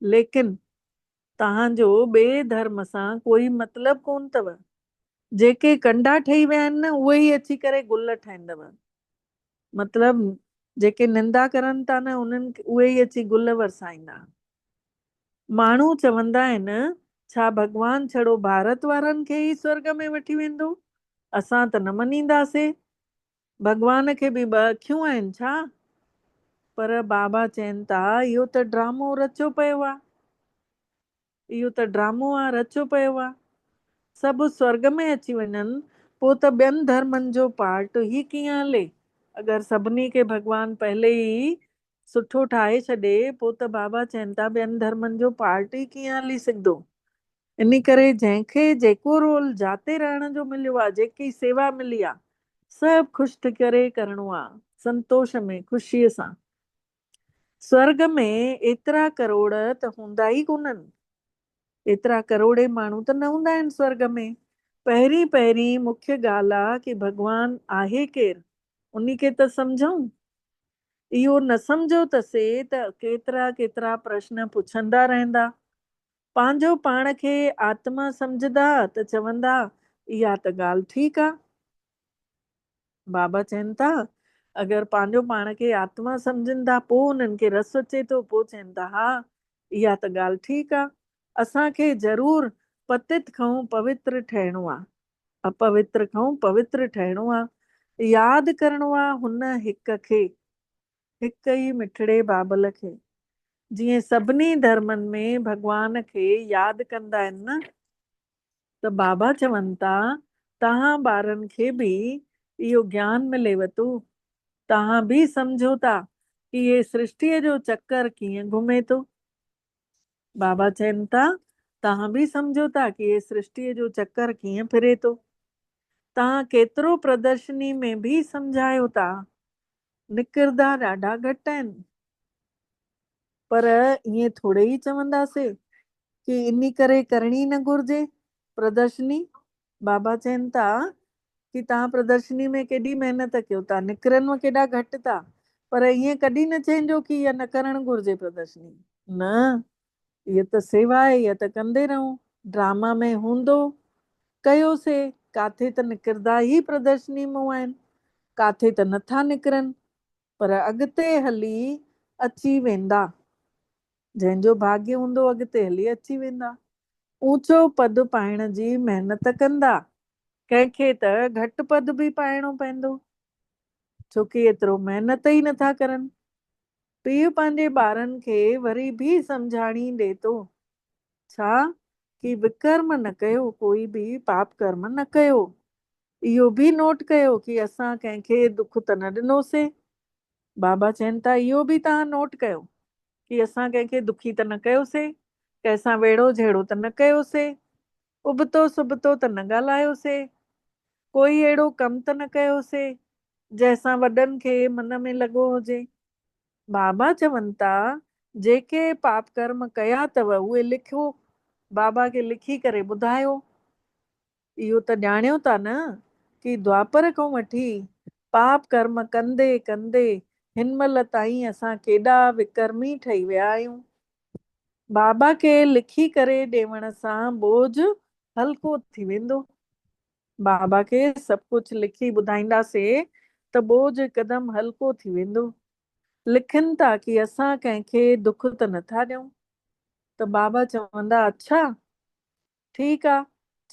[SPEAKER 2] लेकिन तव्हांजो ॿिए धर्म सां कोई मतिलबु कोन अथव। जेके कंडा ठही विया आहिनि न उहे ई अची करे गुल ठाहींदव। मतिलबु जेके निंदा करनि था न उहे ई अची गुल वरसाईंदा। माण्हू चवंदा आहिनि छा भॻवान छड़ो भारत वारनि खे ई स्वर्ग में वठी वेंदो, असां त न मञींदासीं। भॻवान खे बि ॿ अखियूं आहिनि छा? पर बाबा चवनि था इहो त ड्रामो रचियो पियो आहे, इहो त ड्रामो आहे रचियो पियो आहे। सभु स्वर्ग में अची वञनि पोइ त ॿियनि धर्मनि जो पार्ट ई कीअं हले। अगरि सभिनी खे भॻवान पहले ई सुठो ठाहे छॾे पोइ त बाबा चवनि था ॿियनि धर्मनि जो पार्ट ई कीअं हली सघंदो। इन करे जंहिंखे जेको रोल जाते रहण जो मिलियो आहे, जेकी सेवा मिली आहे, सभु ख़ुशि थी करे करिणो आहे, संतोष में ख़ुशीअ सां। स्वर्ग में एतिरा करोड़ त हूंदा ई कोन्हनि, एतिरा करोड़े माण्हू त न हूंदा आहिनि स्वर्ग में। पहिरीं पहिरीं मुख्य ॻाल्हि आहे कि भॻवान आहे केरु, उन खे त सम्झूं। इहो न सम्झो तसे त केतिरा केतिरा प्रश्न पुछंदा रहंदा। पंहिंजो पाण खे आत्मा सम्झंदा त चवंदा इहा त ॻाल्हि ठीकु आहे। बाबा चवनि था अगरि पंहिंजो पाण खे आत्मा सम्झनि था पोइ उन्हनि खे रस अचे थो, पोइ चवनि था हा इहा त ॻाल्हि ठीकु आहे। असांखे ज़रूरु पतित खां पवित्र ठहिणो आहे, अपवित्र खां पवित्र ठहिणो आहे। यादि करिणो आहे हुन हिक खे, हिक ई मिठड़े बाबल खे। जीअं सभिनी धर्मनि में भॻवान खे यादि कंदा आहिनि न, त बाबा चवनि था तव्हां ॿारनि खे बि इहो ज्ञान मिलेव थो, तव्हां बि सम्झो था कि ये सृष्टिअ जो चक्कर कीअं घुमे थो। बाबा चवनि था तव्हां बि सम्झो था कि ये सृष्टिअ जो चक्कर कीअं फिरे थो। तव्हां केतिरो प्रदर्शनी में बि सम्झायो था, निकिरंदा ॾाढा घटि आहिनि। पर ईअं थोरे ई चवंदासीं कि इन करे करणी न घुर्जे प्रदर्शनी। बाबा चवनि था कि तव्हां प्रदर्शनी में केॾी महिनत कयो था, निकिरनि केॾा घटि था, पर ईअं कॾहिं न चइजो कि इहा न करणु घुर्जे प्रदर्शनी। न, इहा त सेवा आहे, इहा त कंदे रहूं। ड्रामा में हूंदो कयोसीं, काथे त निकिरंदा ई प्रदर्शनी मां आहिनि, काथे त नथा निकिरनि, पर अॻिते हली अची वेंदा। जंहिंजो भाग्य हूंदो अॻिते हली अची वेंदा। ऊचो पद पाइण जी महिनत कंदा, कंहिंखे त घटि पद बि पाइणो पवंदो, छोकी एतिरो महिनत ई नथा करनि। पीउ पंहिंजे ॿारनि खे वरी बि सम्झाणी ॾे थो, छा कि विकर्म न कयो, कोई बि पाप कर्म न कयो। इहो बि नोट कयो कि असां कंहिंखे दुख त न ॾिनोसीं। बाबा चवनि था इहो बि तव्हां नोट कयो कि असां कंहिंखे दुखी त न कयोसीं, कंहिंसां वेड़ो झेड़ो त न कयोसीं, उबतो सुबतो त न ॻाल्हायोसीं, कोई अहिड़ो कमु त न कयोसीं जंहिंसां वॾनि खे मन में लॻो हुजे। बाबा चवनि था जेके पाप कर्म कया अथव उहे लिखो, बाबा खे लिखी करे ॿुधायो। इहो त ॼाणियो था न कि द्वापर खां वठी पाप कर्म कंदे कंदे हिन महिल ताईं असां केॾा विकर्मी ठही विया आहियूं। बाबा खे लिखी करे ॾेवण सां बोझ हल्को थी वेंदो। बाबा खे सभु कुझु लिखी ॿुधाईंदासीं त बोझ हिकदमि हल्को थी वेंदो। लिखनि था कि असां कंहिंखे दुख त नथा ॾियूं, त बाबा चवंदा अच्छा ठीकु आहे,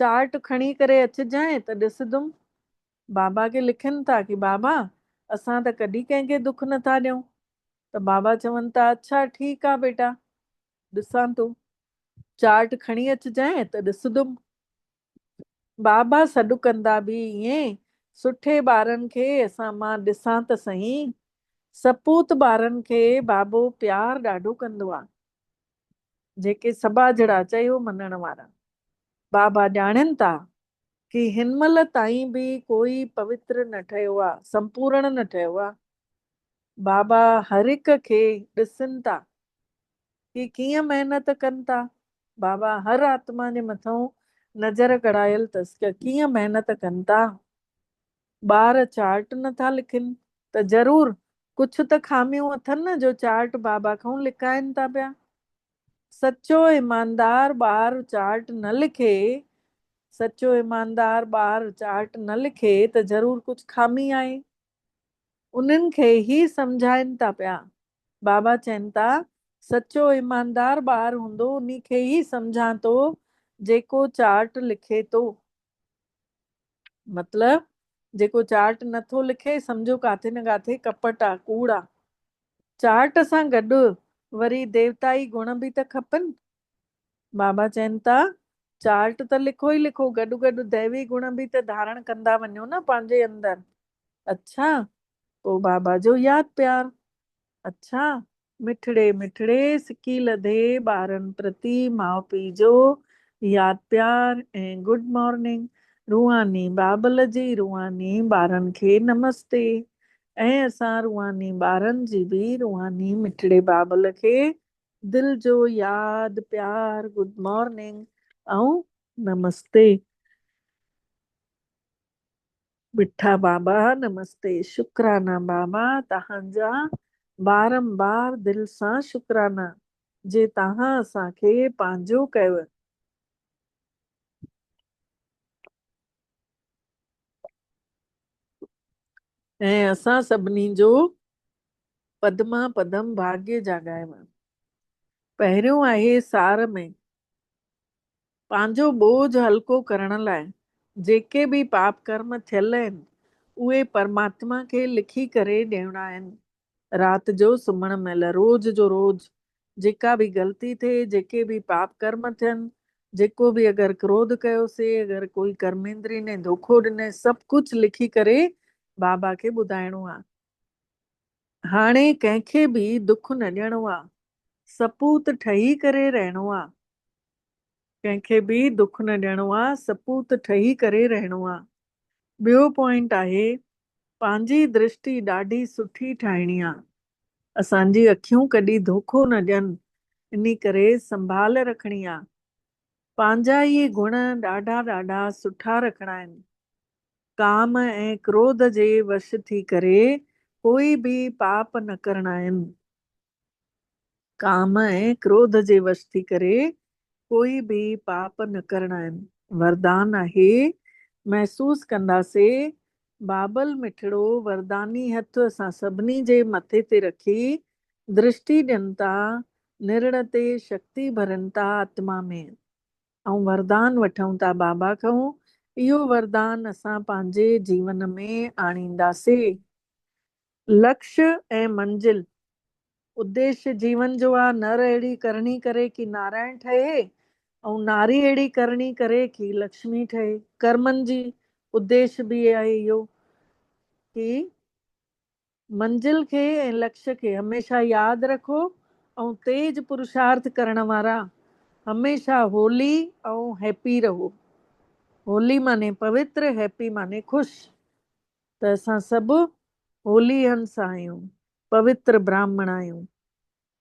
[SPEAKER 2] चार्ट खणी करे अचिजांइ त ॾिसंदुमि। बाबा खे लिखनि था कि बाबा असां त कॾहिं कंहिंखे दुख नथा ॾियूं। त बाबा चवनि था अच्छा ठीकु आहे बेटा, ॾिसां थो, चार्ट खणी अचिजांइ त ॾिसंदुमि। बाबा सॾु कंदा बि ईअं सुठे ॿारनि खे असां मां ॾिसां त सही, सपूत ॿारनि खे बाबो प्यार ॾाढो कंदो आहे, जेके सभा जहिड़ा चयो मञण वारा। बाबा ॼाणनि था कि हिन महिल ताईं बि कोई पवित्र न ठहियो आहे, संपूर्ण न ठहियो आहे। बाबा हर हिक खे ॾिसनि था कि कीअं महिनत कनि था। बाबा हर आत्मा जे मथां नज़र कढ़ायल अथसि कि कीअं महिनत कनि था। ॿार चार्ट नथा लिखनि त ज़रूर कुछ त खामियूं अथनि न, जो चार्ट बाबा खां लिकाइनि था पिया। सचो ईमानदार ॿार चार्ट न लिखे, सचो ईमानदार ॿार चार्ट न लिखे त ज़रूर कुछ खामी आहे। उन्हनि खे ही सम्झाइनि था पिया। बाबा चवनि था सचो ईमानदार ॿार हूंदो उन खे ही सम्झां थो जेको चार्ट लिखे थो। मतलब जेको चार्ट नथो लिखे सम्झो काथे न काथे कपट आहे, कूड़ आहे। चार्ट सां गॾु वरी देवताई गुण बि त खपनि। बाबा चवनि था चार्ट त लिखो ई लिखो, गॾु गॾु दैवी गुण बि त धारण कंदा वञो न पंहिंजे अंदर। अच्छा, पोइ बाबा जो यादि प्यार। अच्छा, मिठड़े मिठड़े सिकी लधे ॿारनि प्रति माउ पीउ जो यादि प्यार ऐं गुड मॉर्निंग। रूहानी बाबल जी रूहानी ॿारनि खे नमस्ते। ऐं असां रूहानी ॿारनि जी बि रूहानी मिठड़े बाबल खे दिल जो यादि प्यार गुड मॉर्निंग ऐं नमस्ते। मिठा बाबा नमस्ते, शुक्राना बाबा तव्हांजा बारंबार दिल सां शुक्राना जे तव्हां असांखे पंहिंजो कयो। ऐं असां सभिनी जो पदमा पदम भाग्य जाॻायो। पहिरियों आहे सार में पंहिंजो बोझ हल्को करण लाइ जेके बि पाप कर्म थियल आहिनि उहे परमात्मा खे लिखी करे ॾियणा आहिनि। राति जो सुम्हण महिल रोज़ जो रोज़ जेका बि ग़लती थिए, जेके बि पाप कर्म थियनि, जेको बि अगरि क्रोध कयोसीं, अगरि कोई कर्मेंद्री ने धोखो ॾिने, सभु कुझु लिखी करे बाबा खे ॿुधाइणो आहे। हाणे कंहिंखे बि दुख न ॾियणो आहे, सपूत ठही करे रहणो आहे। कंहिंखे बि दुख न ॾियणो आहे, सपूत ठही करे रहणो आहे। ॿियो पॉइंट आहे पंहिंजी दृष्टि ॾाढी सुठी ठाहिणी आहे। असांजी अखियूं कॾहिं धोखो न ॾियनि, इन करे संभाल रखणी आहे। पंहिंजा इहे गुण ॾाढा ॾाढा सुठा रखणा आहिनि। काम ऐं क्रोध जे वश थी करे कोई बि पाप न करणा आहिनि। काम ऐं क्रोध जे वश थी करे कोई बि पाप न करणा आहिनि। वरदान आहे महसूस कंदासीं बाबल मिठड़ो वरदानी हथ असां सभिनी जे मथे ते रखी दृष्टि ॾियनि था, निर्ण ते शक्ति भरनि था आत्मा में ऐं वरदान वठूं था बाबा खां। इहो वरदान असां पंहिंजे जीवन में आणींदासीं। लक्ष्य ऐं मंजिल उद्देश्य जीवन जो आहे नर अहिड़ी करणी करे कि नारायण ठहे ऐं नारी अहिड़ी करणी करे कि लक्ष्मी ठहे। कर्मनि जी उद्देश्य बि आहे इहो कि मंजिल खे ऐं लक्ष्य खे हमेशह यादि रखो ऐं तेज पुरुषार्थ करण वारा हमेशह होली ऐं हैप्पी रहो। होली माने पवित्र, हैप्पी माने ख़ुशि। त असां सभु होली हंस आहियूं, पवित्र ब्राह्मण आहियूं।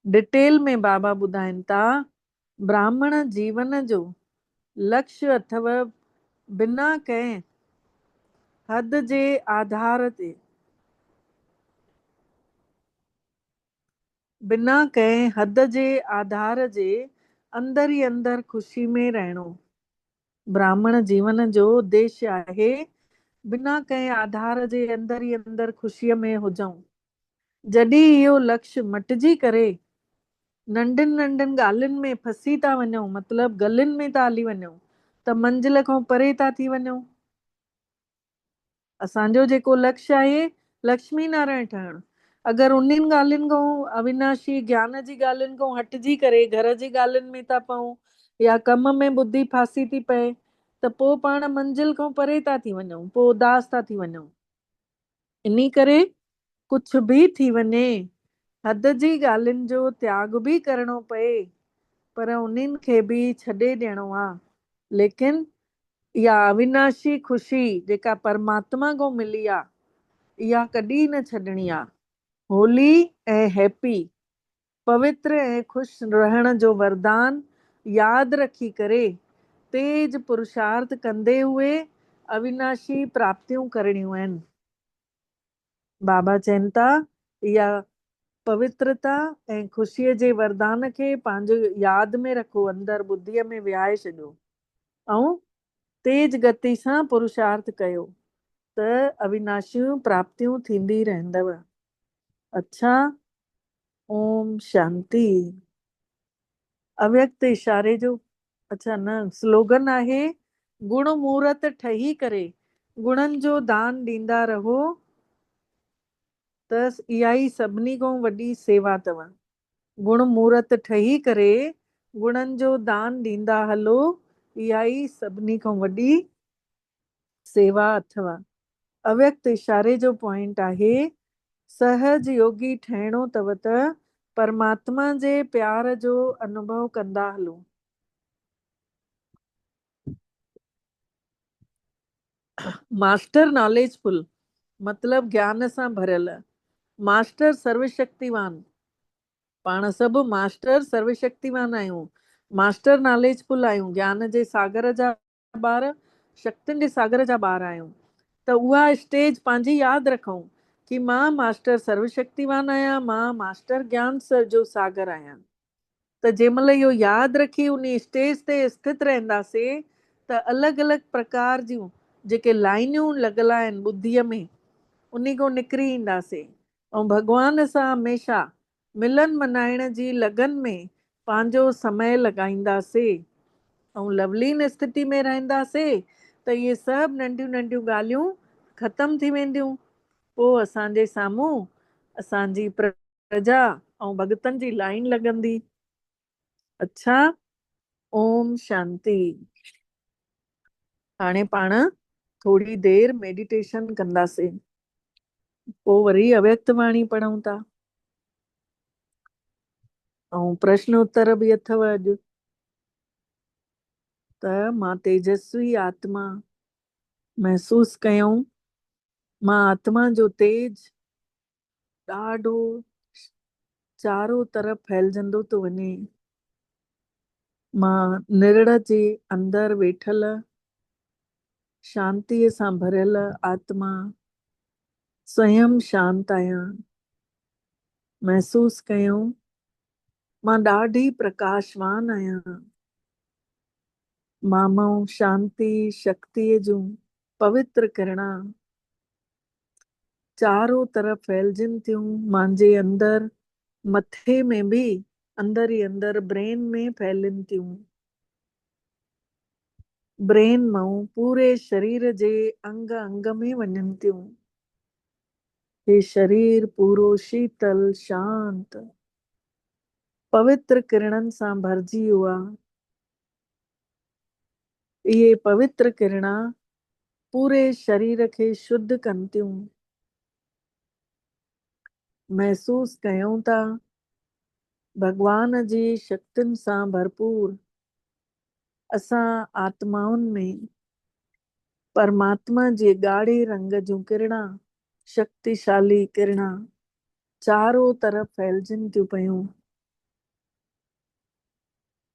[SPEAKER 2] डिटेल में बाबा ॿुधाइनि था ब्राह्मण जीवन जो लक्ष्य अथव बिना कंहिं हद जे आधार ते, बिना कंहिं हद जे आधार जे अंदर ई अंदर ख़ुशी में रहणो। ब्राह्मण जीवन जो उद्देश्य आहे बिना कंहिं आधार जे अंदर ई अंदर ख़ुशीअ में हुजऊं। जॾहिं इहो लक्ष्य मटिजी करे नंढिन नंढिन ॻाल्हियुनि में फसी था वञूं, मतिलबु गलियुनि में था हली वञूं, त मंजिल खां परे था थी वञूं। असांजो जेको लक्ष्य आहे लक्ष्मी नारायण ठहणु। अगरि उन्हनि ॻाल्हियुनि खां, अविनाशी ज्ञान जी ॻाल्हियुनि खां हटिजी करे घर जी ॻाल्हियुनि में था पऊं या कम में बुद्धि फासी थी पए त पोइ पाण मंजिल खां परे था थी वञूं, पोइ उदास था थी वञूं। इन करे कुझु बि थी वञे, हद जी ॻाल्हियुनि जो त्याग बि करणो पए पर उन्हनि खे बि छॾे ॾियणो आहे। लेकिन इहा अविनाशी ख़ुशी जेका परमात्मा खां मिली आहे इहा कॾहिं न छॾणी आहे। होली ऐं हैप्पी पवित्र ऐं खुश रहण जो वरदान यादि रखी करे तेज पुरुषार्थ कंदे हुए अविनाशी प्राप्तियूं करणियूं आहिनि। बाबा चवनि था इहा पवित्रता ऐं ख़ुशीअ जे वरदान खे पंहिंजो यादि में रखो, अंदरि बुद्धीअ में विहाए छॾियो ऐं तेज गति सां पुरुषार्थ कयो त अविनाशियूं प्राप्तियूं थींदी रहंदव। अच्छा, ओम शांति। अव्यक्त इशारे जो अच्छा न स्लोगन आहे, गुण मूर्त ठही करे गुणनि जो दान ॾींदा रहो त इहा ई सभिनी खां वॾी सेवा अथव। गुण मूर्त ठही करे गुणनि जो दान ॾींदा हलो, इहा ई सभिनी खां वॾी सेवा अथव। अव्यक्त इशारे जो पॉइंट आहे, सहज योगी ठहिणो अथव त परमात्मा जे प्यार जो अनुभव कंदा हलो। मास्टर नॉलेजफुल मतलब ज्ञान सां भरियल, मास्टर सर्वशक्तिवान, पाण सभु मास्टर सर्वशक्तिवान आहियूं, मास्टर नॉलेजफुल आहियूं, ज्ञान जे सागर जा ॿार, शक्तियुनि जे सागर जा ॿार आहियूं। त उहा स्टेज पंहिंजी यादि रखूं कि मां मास्टर सर्वशक्तिवान आहियां, मां मास्टर ज्ञान जो सागर आहियां। त जंहिंमहिल इहो यादि रखी उन स्टेज ते स्थित रहंदासीं त अलॻि अलॻि प्रकार जूं जेके लाइनियूं लॻल आहिनि ॿुद्धीअ में उन खां निकिरी ईंदासीं ऐं भॻवान सां हमेशह मिलन मनाइण जी लगन में पंहिंजो समय लॻाईंदासीं ऐं लवलीन स्थिति में रहंदासीं त इहे सभु नंढियूं नंढियूं ॻाल्हियूं ख़तम थी वेंदियूं। पोइ असांजे साम्हूं असांजी प्रजा ऐं भॻतनि जी लाइन लॻंदी। अच्छा, ओम शांति। हाणे पाण थोड़ी देर मेडिटेशन कंदासीं, पोइ वरी अव्यक्त वाणी पढ़ूं था ऐं प्रश्न उत्तर बि अथव अॼु। त मां तेजस्वी आत्मा महसूस कयूं, मां आत्मा जो तेज ॾाढो चारो तरफ़ फैलजंदो थो वञे। मां निरड़ जे अंदरि वेठल शांतीअ सां भरियल आत्मा स्वयं शांत आहियां। महसूस कयूं मां ॾाढी प्रकाशवान आहियां। मां शांती शक्तिअ जूं पवित्र किरणा चारो तरफ़ फैलजनि थियूं, मुंहिंजे अंदरि मथे में बि अंदरि ई अंदरि ब्रेन में फैलनि थियूं। ब्रेन मां पूरे शरीर जे अंग अंग में वञनि थियूं। हे शरीर पूरो शीतल शांत पवित्र किरणनि सां भरिजी वियो आहे। इहे पवित्र किरणा पूरे शरीर खे शुद्ध कनि थियूं। महसूस कयूं था भगवान जी शक्तियुनि सां भरपूर असां आत्माउनि में परमात्मा जे ॻाढ़े रंग जूं किरणा, शक्तिशाली किरणा चारो तरफ़ फैलजनि थियूं पयूं।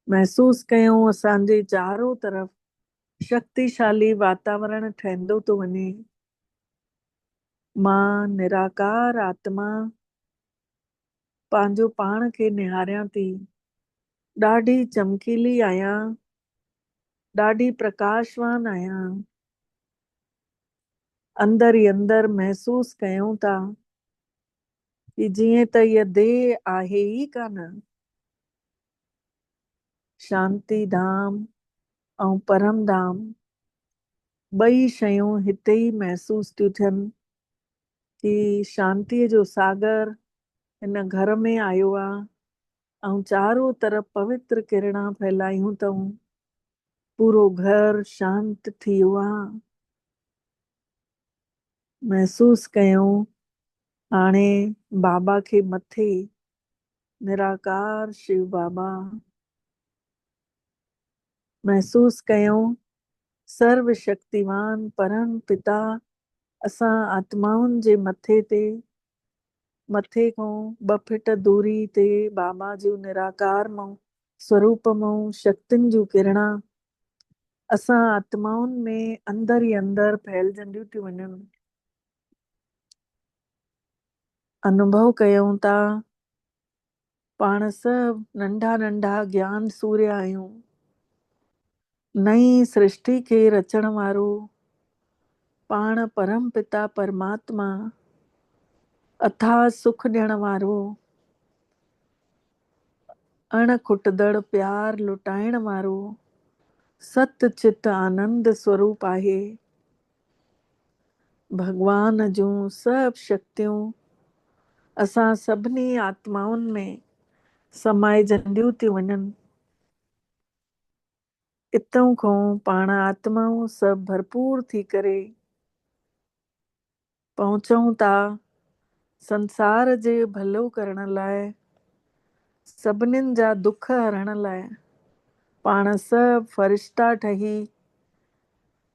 [SPEAKER 2] महसूस कयूं असांजे चारो तरफ़ शक्तिशाली वातावरण ठहंदो थो वञे। मां निराकार आत्मा पंहिंजो पाण खे निहारियां थी, ॾाढी चमकीली आहियां, ॾाढी प्रकाशवान आहियां। अंदरि ई अंदरि महसूस कयूं था कि जीअं त इहा देह आहे ई कान, शांति धाम ऐं परम धाम ॿई शयूं हिते ई महसूस थियूं थियनि कि शांतीअ जो सागर हिन घर में आयो आहे ऐं चारो तरफ़ पवित्र किरणा फैलायूं अथऊं। पूरो घर शांत थी वियो आहे। महसूस कयूं हाणे बाबा खे मथे निराकार शिव बाबा, महसूस कयूं सर्व शक्तिवान परम पिता असां आत्माउनि जे मथे ते मथे खां 2 फीट दूरी ते बाबा जूं निराकार स्वरूप मां शक्तियुनि जूं किरणा असां आत्माउनि में अंदर ई अंदर फैलजंदियूं थियूं वञनि। अनुभव कयूं था पाण सभु नंढा नंढा ज्ञान सूर्य आहियूं। नई सृष्टि खे रचण वारो पाण परम पिता परमात्मा, अथाह सुख ॾियण वारो, अण खुटदड़ प्यार लुटाइण वारो सत चित आनंद स्वरूप आहे। भगवान जूं सभु शक्तियूं असां सभिनी आत्माउनि में समाइजंदियूं थी वञनि। इतों खां पाण आत्माऊं सभु भरपूर थी करे पहुचूं था संसार जे भलो करण लाइ, सभिनीनि जा दुख हरण लाइ। पाण सभु फरिश्ता ठही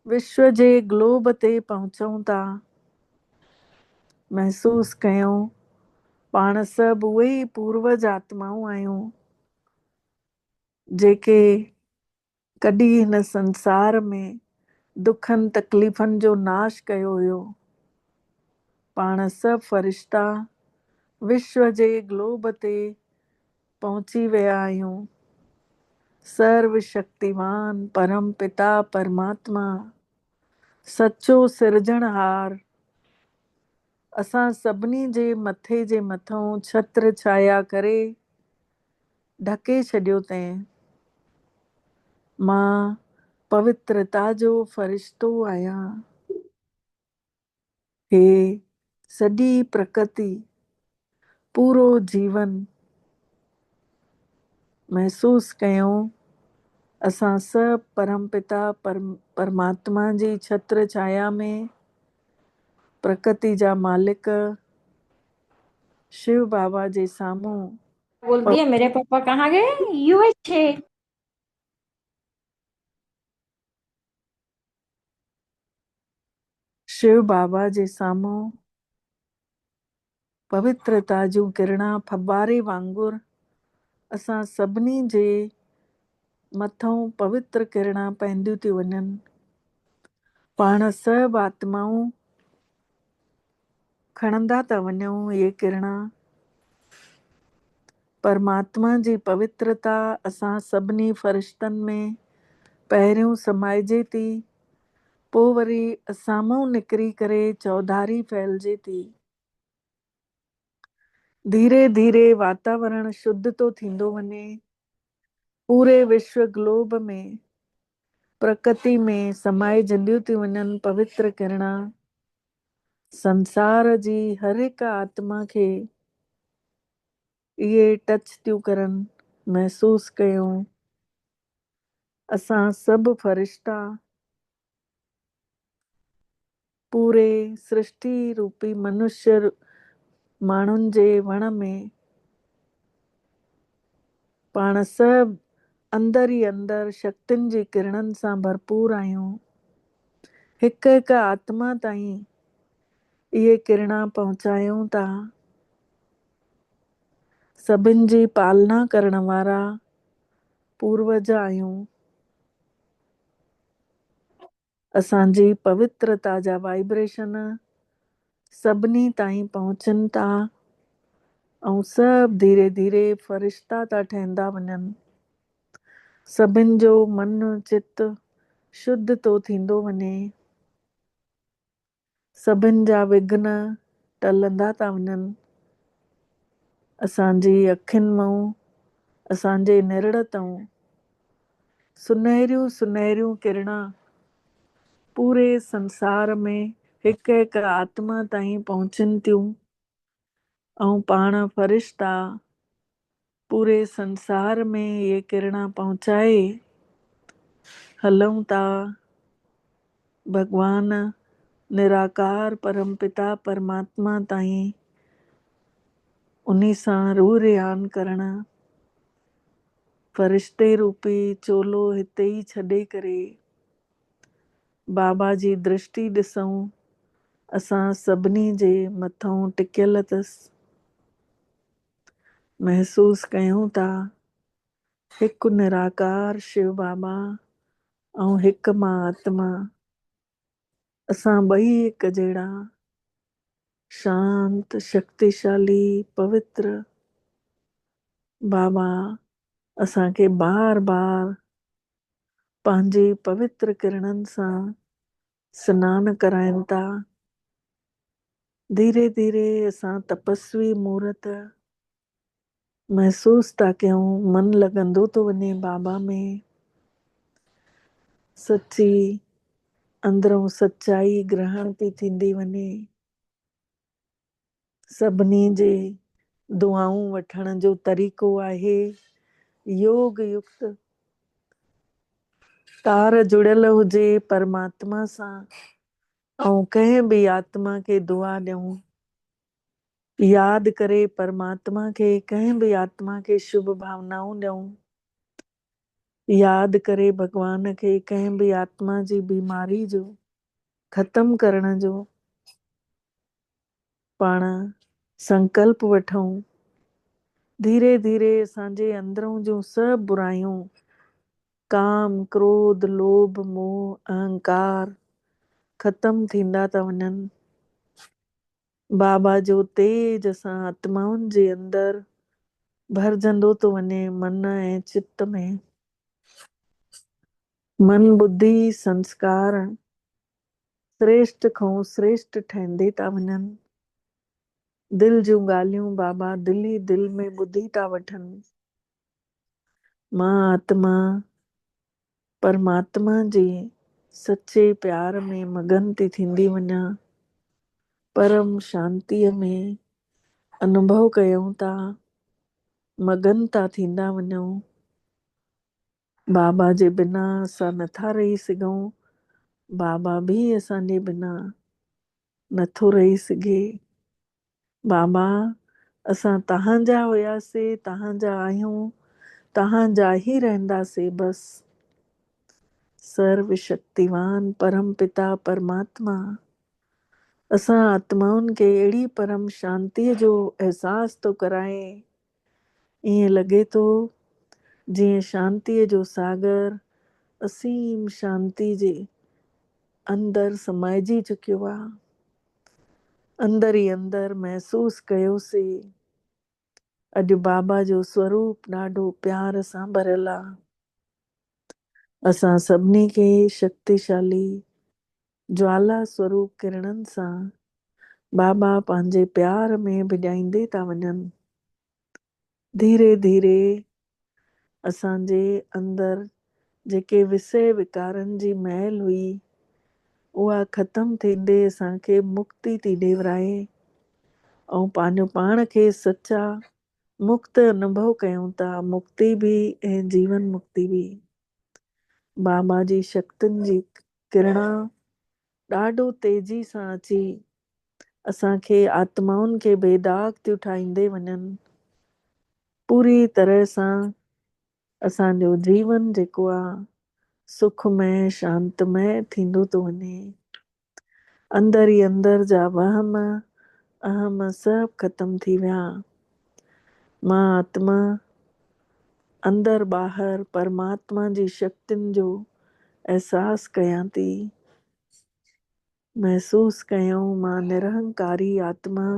[SPEAKER 2] विश्व जे ग्लोब ते पहुचूं था। महसूस कयूं पाण सभु उहे ई पूर्वज आत्माऊं आहियूं जेके कॾहिं हिन संसार में दुखनि तकलीफ़नि जो नाश कयो हुयो। पाण सभु फरिश्ता विश्व जे ग्लोब ते पहुची विया आहियूं। सर्व शक्तिवान परम पिता परमात्मा सचो सिरजणहार असां सभिनी जे मथे जे मथां छत्र छाया करे ढके छॾियो तैं। मां पवित्रता जो फरिश्तो आहियां। हे सॼी प्रकृति पूरो जीवन महसूस कयूं असां सभु परम पिता परमात्मा जी छत्र छाया में प्रकृति जा मालिक शिव बाबा जे साम्हूं
[SPEAKER 3] बोल दिया मेरे पापा कहाँ गए? यूएसए।
[SPEAKER 2] शिव बाबा जे साम्हूं पवित्रता जूं किरणा फब्बारे वांगुरु असां सभिनी जे मथां पवित्र किरणा पवंदियूं थी वञनि। पाण सभु आत्माऊं खणंदा था वञूं इहे किरणा। परमात्मा जी पवित्रता असां सभिनी फरिश्तनि में पहिरियों समाइजे थी, पोइ वरी साम्हूं निकिरी करे चौधारी फैलिजे थी। धीरे धीरे वातावरण शुद्ध तो थींदो वञे। पूरे विश्व ग्लोब में प्रकृति में समाइजंदियूं थी वञनि पवित्र किरणा। संसार जी हर हिकु आत्मा खे इहे टच थियूं करनि। महसूस कयूं असां सभु फरिश्ता पूरे सृष्टि रूपी मनुष्य माण्हुनि जे वण में पाण सभु अंदर ई अंदर शक्तियुनि जी किरणनि सां भरपूर आहियूं। हिकु हिकु आत्मा ताईं इहे किरणा पहुचायूं था। सभिनि जी पालना करण वारा पूर्वज आहियूं। असांजी पवित्रता जा वाइब्रेशन सभिनी ताईं पहुचनि था ऐं सभु धीरे धीरे फरिश्ता था ठहंदा वञनि। सभिनि जो मन चित शुद्ध तो थींदो वञे। सभिनि जा विघ्न टलंदा था वञनि। असांजी अखियुनि मां असांजे निरड़ तां सुनहरियूं सुनहरियूं किरणा पूरे संसार में हिकु हिकु आत्मा ताईं पहुचनि थियूं ऐं पाण फरिश्ता पूरे संसार में इहे किरणा पहुचाए हलूं था। भगवान निराकार परम पिता परमात्मा ताईं उन्हीं सां रूह रियान करण फरिश्ते रूपी चोलो हिते ई छॾे करे बाबा जी दृष्टि ॾिसूं असां सभिनी जे मथां टिकियल अथसि। महसूस कयूं था हिकु निराकार शिव बाबा ऐं हिकु मां आत्मा, असां ॿई हिकु जहिड़ा शांत शक्तिशाली पवित्र। बाबा असांखे बार बार पंहिंजे पवित्र किरणनि सां सनानु कराइनि था। धीरे धीरे असां तपस्वी मूर्त महसूस था कयूं, मन लॻंदो थो वञे बाबा में। सची अंदरों सच्चाई ग्रहण थी थींदी वञे। सभिनी जे दुआऊं वठण जो तरीक़ो आहे योग युक्त। तार जुड़ियल हुजे परमात्मा सां ऐं कंहिं बि आत्मा खे दुआ ॾियूं, यादि करे परमात्मा खे, कंहिं बि आत्मा खे शुभ भावनाऊं ॾियूं, यादि करे भॻवान खे कंहिं बि आत्मा जी बीमारी जो ख़त्म करण जो पाण संकल्प वठूं। धीरे धीरे असांजे अंदरों जूं सभु बुराइयूं, काम क्रोध लोभ मोह अहंकार ख़त्म थींदा था वञनि। बाबा जो तेज असां आत्माउनि जे अंदर भरजंदो थो वञे, मन ऐं चित्त में। मन बुद्धि संस्कार श्रेष्ठ खां श्रेष्ठ ठहींदे था वञनि। दिल जूं ॻाल्हियूं बाबा दिल ई दिल में ॿुधी था वठनि। मां आत्मा परमात्मा जे सचे प्यार में मगन थी थींदी वञा। परम शांतीअ में अनुभव कयूं था, मगन था थींदा वञूं। बाबा जे बिना असां नथा रही सघूं, बाबा भी असांजे बिना नथो रही सघे। बाबा असां तव्हांजा हुयासीं, तव्हांजा आहियूं, तव्हांजा ही रहंदासीं बस। सर्वशक्तिवान परम पिता परमात्मा असां आत्माउनि खे अहिड़ी परम शांतीअ जो अहसास थो कराए। ईअं लॻे थो जीअं शांतीअ जो सागर असीम शांति जे अंदर समाइजी चुकियो आहे। अंदर ई अंदर महसूस कयोसीं अॼु बाबा जो स्वरूप ॾाढो प्यार सां भरियल आहे। असां सभिनी खे शक्तिशाली ज्वाला स्वरूप किरणनि सां बाबा पंहिंजे प्यार में भिॼाईंदे था वञनि। धीरे धीरे असांजे अंदर जेके विषय विकारनि जी मैल हुई उहा ख़त्म थींदे असांखे मुक्ति थी ॾेवराए ऐं पंहिंजो पाण खे सच्चा मुक्त अनुभव कयूं था। मुक्ति बि ऐं जीवन मुक्ति बि। बाबा जी शक्तियुनि जी किरणा ॾाढो तेजी सां अची असांखे आत्माउनि खे बेदाग थियूं ठाहींदे वञनि। पूरी तरह सां असांजो जीवन जेको आहे सुखमय शांतमय थींदो थो वञे। अंदर ई अंदर जा वहम अहम सभु ख़त्म थी विया। मां आत्मा अंदर ॿाहिरि परमात्मा जी शक्तियुनि जो एहसास कयां थी। महसूस कयूं मां निरहंकारी आत्मा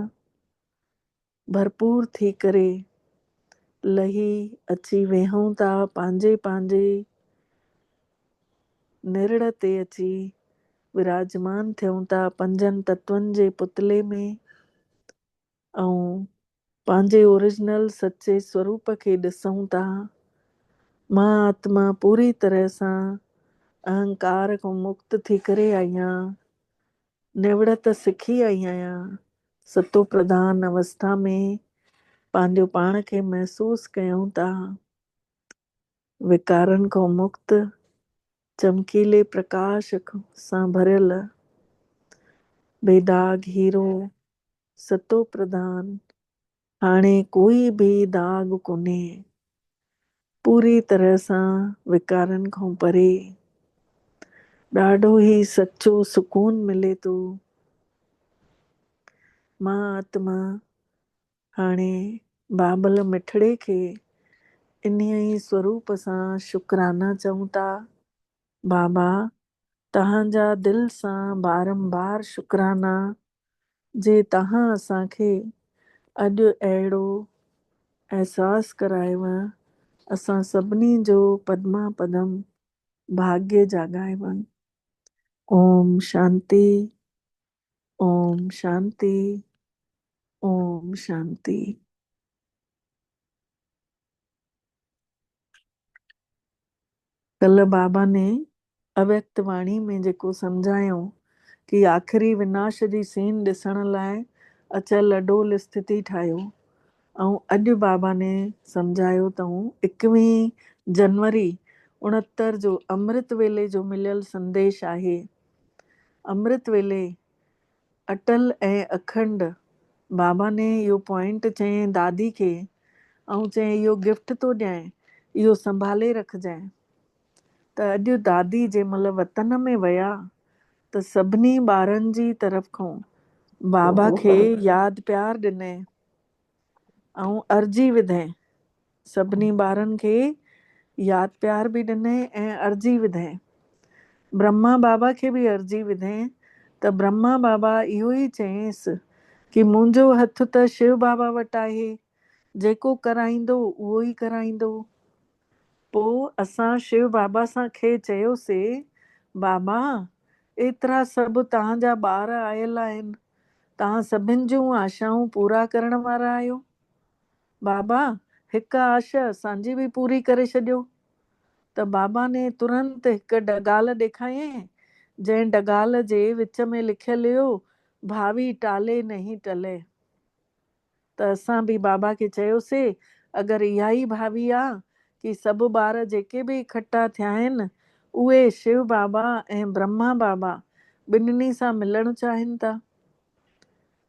[SPEAKER 2] भरपूर थी करे लही अची वेहूं था पंहिंजे पंहिंजे निरड़ ते अची विराजमान थियूं था पंजनि तत्वनि जे पुतले में ऐं पंहिंजे ओरिजिनल सचे स्वरूप खे ॾिसूं था। मां आत्मा पूरी तरह सां अहंकार खां मुक्त थी करे आई आहियां। निवड़त सिखी आई आहियां। सतो प्रधान अवस्था में पंहिंजो पाण खे महसूस कयूं था विकारनि खां मुक्त, चमकीले प्रकाश सां भरियल बेदाग हीरो सतो प्रधान। हाणे कोई बि दाग कोन्हे। पूरी तरह सां विकारनि खां परे ॾाढो ई सचो सुकून मिले थो। मां आत्मा हाणे बाबल मिठड़े खे इन्हीअ ई स्वरूप सां शुकराना चऊं था। बाबा तव्हांजा दिल सां बारंबार शुकराना जे तव्हां असांखे अॼु अहिड़ो अहसासु करायव, असां सभिनी जो पद्मा पदम भाग्य जाॻायव। ओम शांति, ओम शांति, ओम शांति। कल बाबा ने अव्यक्त वाणी में जेको सम्झायो कि आख़िरी विनाश जी सीन ॾिसण लाइ अचल अडोल स्थिति ठाहियो, ऐं अॼु बाबा ने सम्झायो अथऊं 21 जनवरी 69 जो अमृत वेले जो मिलियल संदेश आहे। अमृत वेले अटल ऐं अखंड बाबा ने इहो पॉइंट चयईं दादी खे, ऐं चयईं इहो गिफ्ट थो ॾियां, इहो संभाले रखजांइ। त अॼु दादी जंहिं महिल वतन में विया त सभिनी ॿारनि जी तरफ़ खां बाबा खे यादि प्यार ॾिनई ऐं अर्जी विधई। सभिनी ॿारनि खे यादि प्यार बि ॾिनई ऐं अर्जी विधई। ब्रह्मा बाबा खे बि अर्जी विधई त ब्रह्मा बाबा इहो ई चयईंसि कि मुंहिंजो हथ त शिव बाबा वटि आहे, जेको कराईंदो उहो ई कराईंदो। पोइ असां शिव बाबा सां खे चयोसीं, बाबा एतिरा सभु तव्हांजा ॿार आयल आहिनि, तव्हां सभिनि जूं आशाऊं पूरा करण वारा आहियो। बाबा हिकु आशा असांजी बि पूरी करे छॾियो। त बाबा ने तुरंत हिकु डगाल ॾेखारियईं, जंहिं डगाल जे विच में लिखियल हुयो भावी टाले नहीं टले। त असां बि बाबा खे चयोसीं अगरि इहा ई भावी आहे कि सभु ॿार जेके बि इकट्ठा थिया आहिनि उहे शिव बाबा ऐं ब्रह्मा बाबा ॿिन्हिनि सां मिलणु चाहिनि था।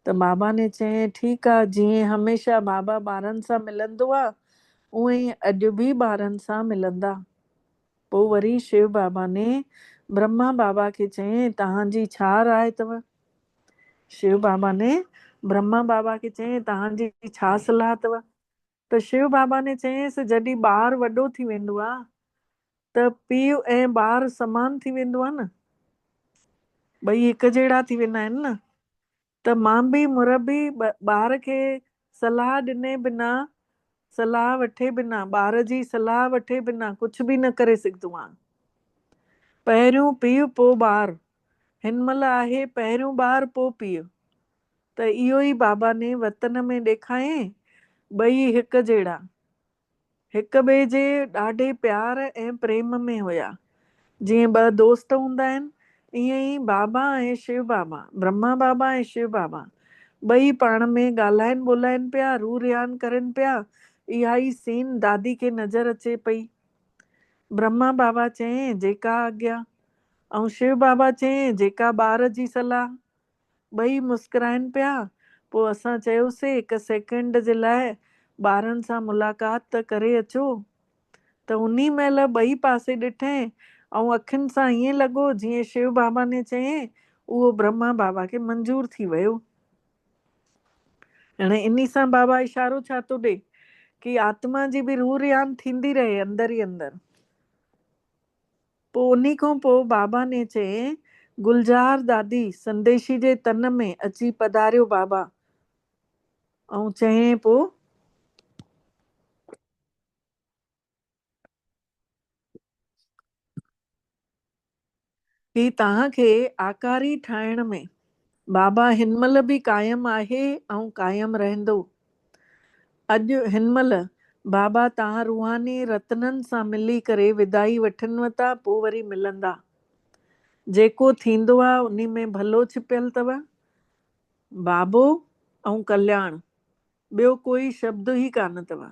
[SPEAKER 2] त बाबा ने चयईं ठीकु आहे, जीअं हमेशह बाबा ॿारनि सां मिलंदो आहे उअं ई अॼु बि ॿारनि सां मिलंदा। पोइ वरी शिव बाबा ने ब्रह्मा बाबा खे चयईं तव्हांजी छा राय अथव। शिव बाबा ने ब्रह्मा बाबा खे चयईं तव्हांजी छा सलाह अथव। त शिव बाबा ने चयईंसि जॾहिं ॿार वॾो थी वेंदो आहे त पीउ ऐं ॿार समान थी वेंदो आहे न, ॿई हिकु जहिड़ा थी वेंदा आहिनि न। त मां बि मुरबी ॿार खे सलाह ॾिने बिना, सलाह वठे बिना, ॿार जी सलाह वठे बिना कुझु बि न करे सघंदो आहे। पहिरियों पीउ पोइ ॿार, हिन महिल आहे पहिरियों ॿार पोइ पीउ। त इहो ई बाबा ने वतन में ॾेखारियईं, ॿई हिकु जहिड़ा, हिक ॿिए जे ॾाढे प्यार ऐं प्रेम में हुया। जीअं ॿ दोस्त हूंदा आहिनि ईअं ई बाबा ऐं शिव बाबा, ब्रह्मा बाबा ऐं शिव बाबा ॿई पाण में ॻाल्हाइनि ॿोलाइनि पिया, रू रियान करनि पिया। इहा ई सीन दादी खे नज़र अचे पई। ब्रह्मा बाबा चयईं जेका आज्ञा, ऐं शिव बाबा चयईं जेका ॿार जी सलाह। ॿई मुस्कुराइनि पिया। पोइ असां चयोसीं हिकु सेकेंड जे लाइ ॿारनि सां मुलाक़ात त करे अचो। त उन महिल ॿई पासे ॾिठईं ऐं अखियुनि सां ईअं लॻो जीअं शिव बाबा ने चयईं उहो ब्रह्मा बाबा खे मंज़ूर थी वियो। हाणे इन सां बाबा इशारो छा थो ॾे कि आत्मा जी बि रूह रियान थींदी रहे अंदर ई अंदर। पोइ उन खां पोइ बाबा ने चयईं गुलजार दादी संदेशी जे तन में अची पधारियो बाबा। ऐं चयईं पोइ कि तव्हांखे आकारी ठाहिण में बाबा हिन महिल बि क़ाइमु आहे ऐं क़ाइमु रहंदो। अॼु हिन महिल बाबा तव्हां रूहानी रत्ननि सां मिली करे विदाई वठनव था, पोइ वरी मिलंदा। जेको थींदो आहे उन में भलो छिपियल अथव, बाबो ऐं कल्याण, ॿियो कोई शब्द ई कान अथव।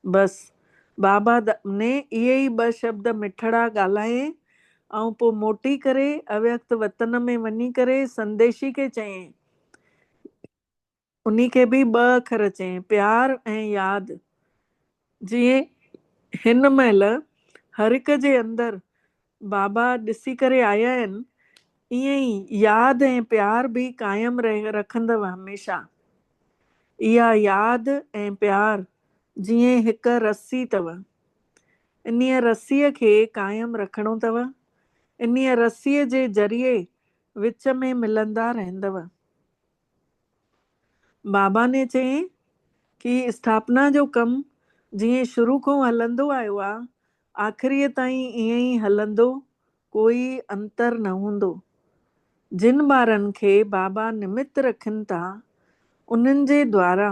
[SPEAKER 2] बसि बाबा ने इहे ई ॿ शब्द मिठड़ा ॻाल्हाए ऐं पोइ मोटी करे अव्यक्त वतन में वञी करे संदेशी खे चयईं, उन खे बि ॿ अखर चयईं प्यार ऐं यादि। जीअं हिन महिल हर हिक जे अंदरि बाबा ॾिसी करे आया आहिनि, ईअं ई यादि ऐं प्यार बि क़ाइमु रखंदव हमेशह। इहा यादि ऐं प्यार जीअं हिक रस्सी अथव। इन्हीअ रस्सीअ खे क़ाइमु रखिणो अथव। इन्हीअ रस्सीअ जे ज़रिए विच में मिलंदा रहंदव। बाबा ने चयईं कि स्थापना जो कमु जीअं शुरू खां हलंदो आयो आहे, आख़िरीअ ताईं ईअं ई हलंदो, कोई अंतर न हूंदो। जिन ॿारनि खे बाबा निमित रखनि था, उन्हनि जे द्वारा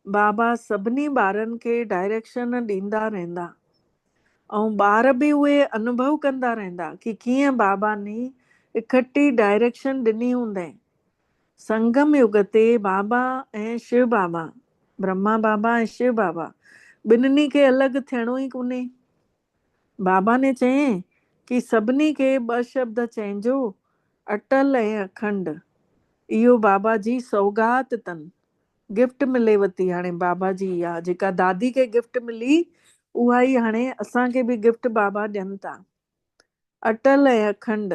[SPEAKER 2] बाबा सभिनी ॿारनि खे डायरेक्शन ॾींदा रहंदा, ऐं ॿार बि उहे अनुभव कंदा रहंदा कि कीअं बाबा ने इकट्ठी डायरेक्शन ॾिनी हूंदई। संगम युग ते बाबा ऐं शिव बाबा, ब्रह्मा बाबा ऐं शिव बाबा ॿिन्हिनि खे अलॻि थियणो ई कोन्हे। बाबा ने चयईं कि सभिनी खे ॿ शब्द चइजो, अटल ऐं अखंड। इहो बाबा जी सौगात अथनि, गिफ्ट मिलेव थी हाणे बाबा जी। इहा जेका दादी खे गिफ्ट मिली, उहा ई हाणे असांखे बि गिफ्ट बाबा ॾियनि था। अटल ऐं अखंड,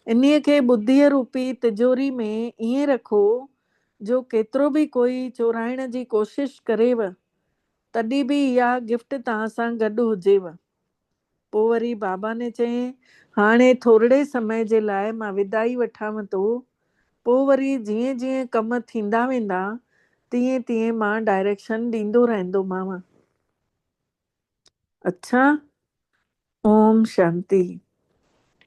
[SPEAKER 2] इन्हीअ खे ॿुद्धीअ रूपी तिजोरी में ईअं रखो जो केतिरो बि कोई चोराइण जी कोशिश करेव, तॾहिं बि इहा गिफ्ट तव्हां सां गॾु हुजेव। पोइ वरी बाबा ने चयईं, हाणे थोरे समय जे लाइ मां विदाई वठांव थो, पोइ वरी जीअं जीअं कम थींदा वेंदा, तीअं तीअं मां डायरेक्शन ॾींदो रहंदोमांव। अच्छा, ओम शांति।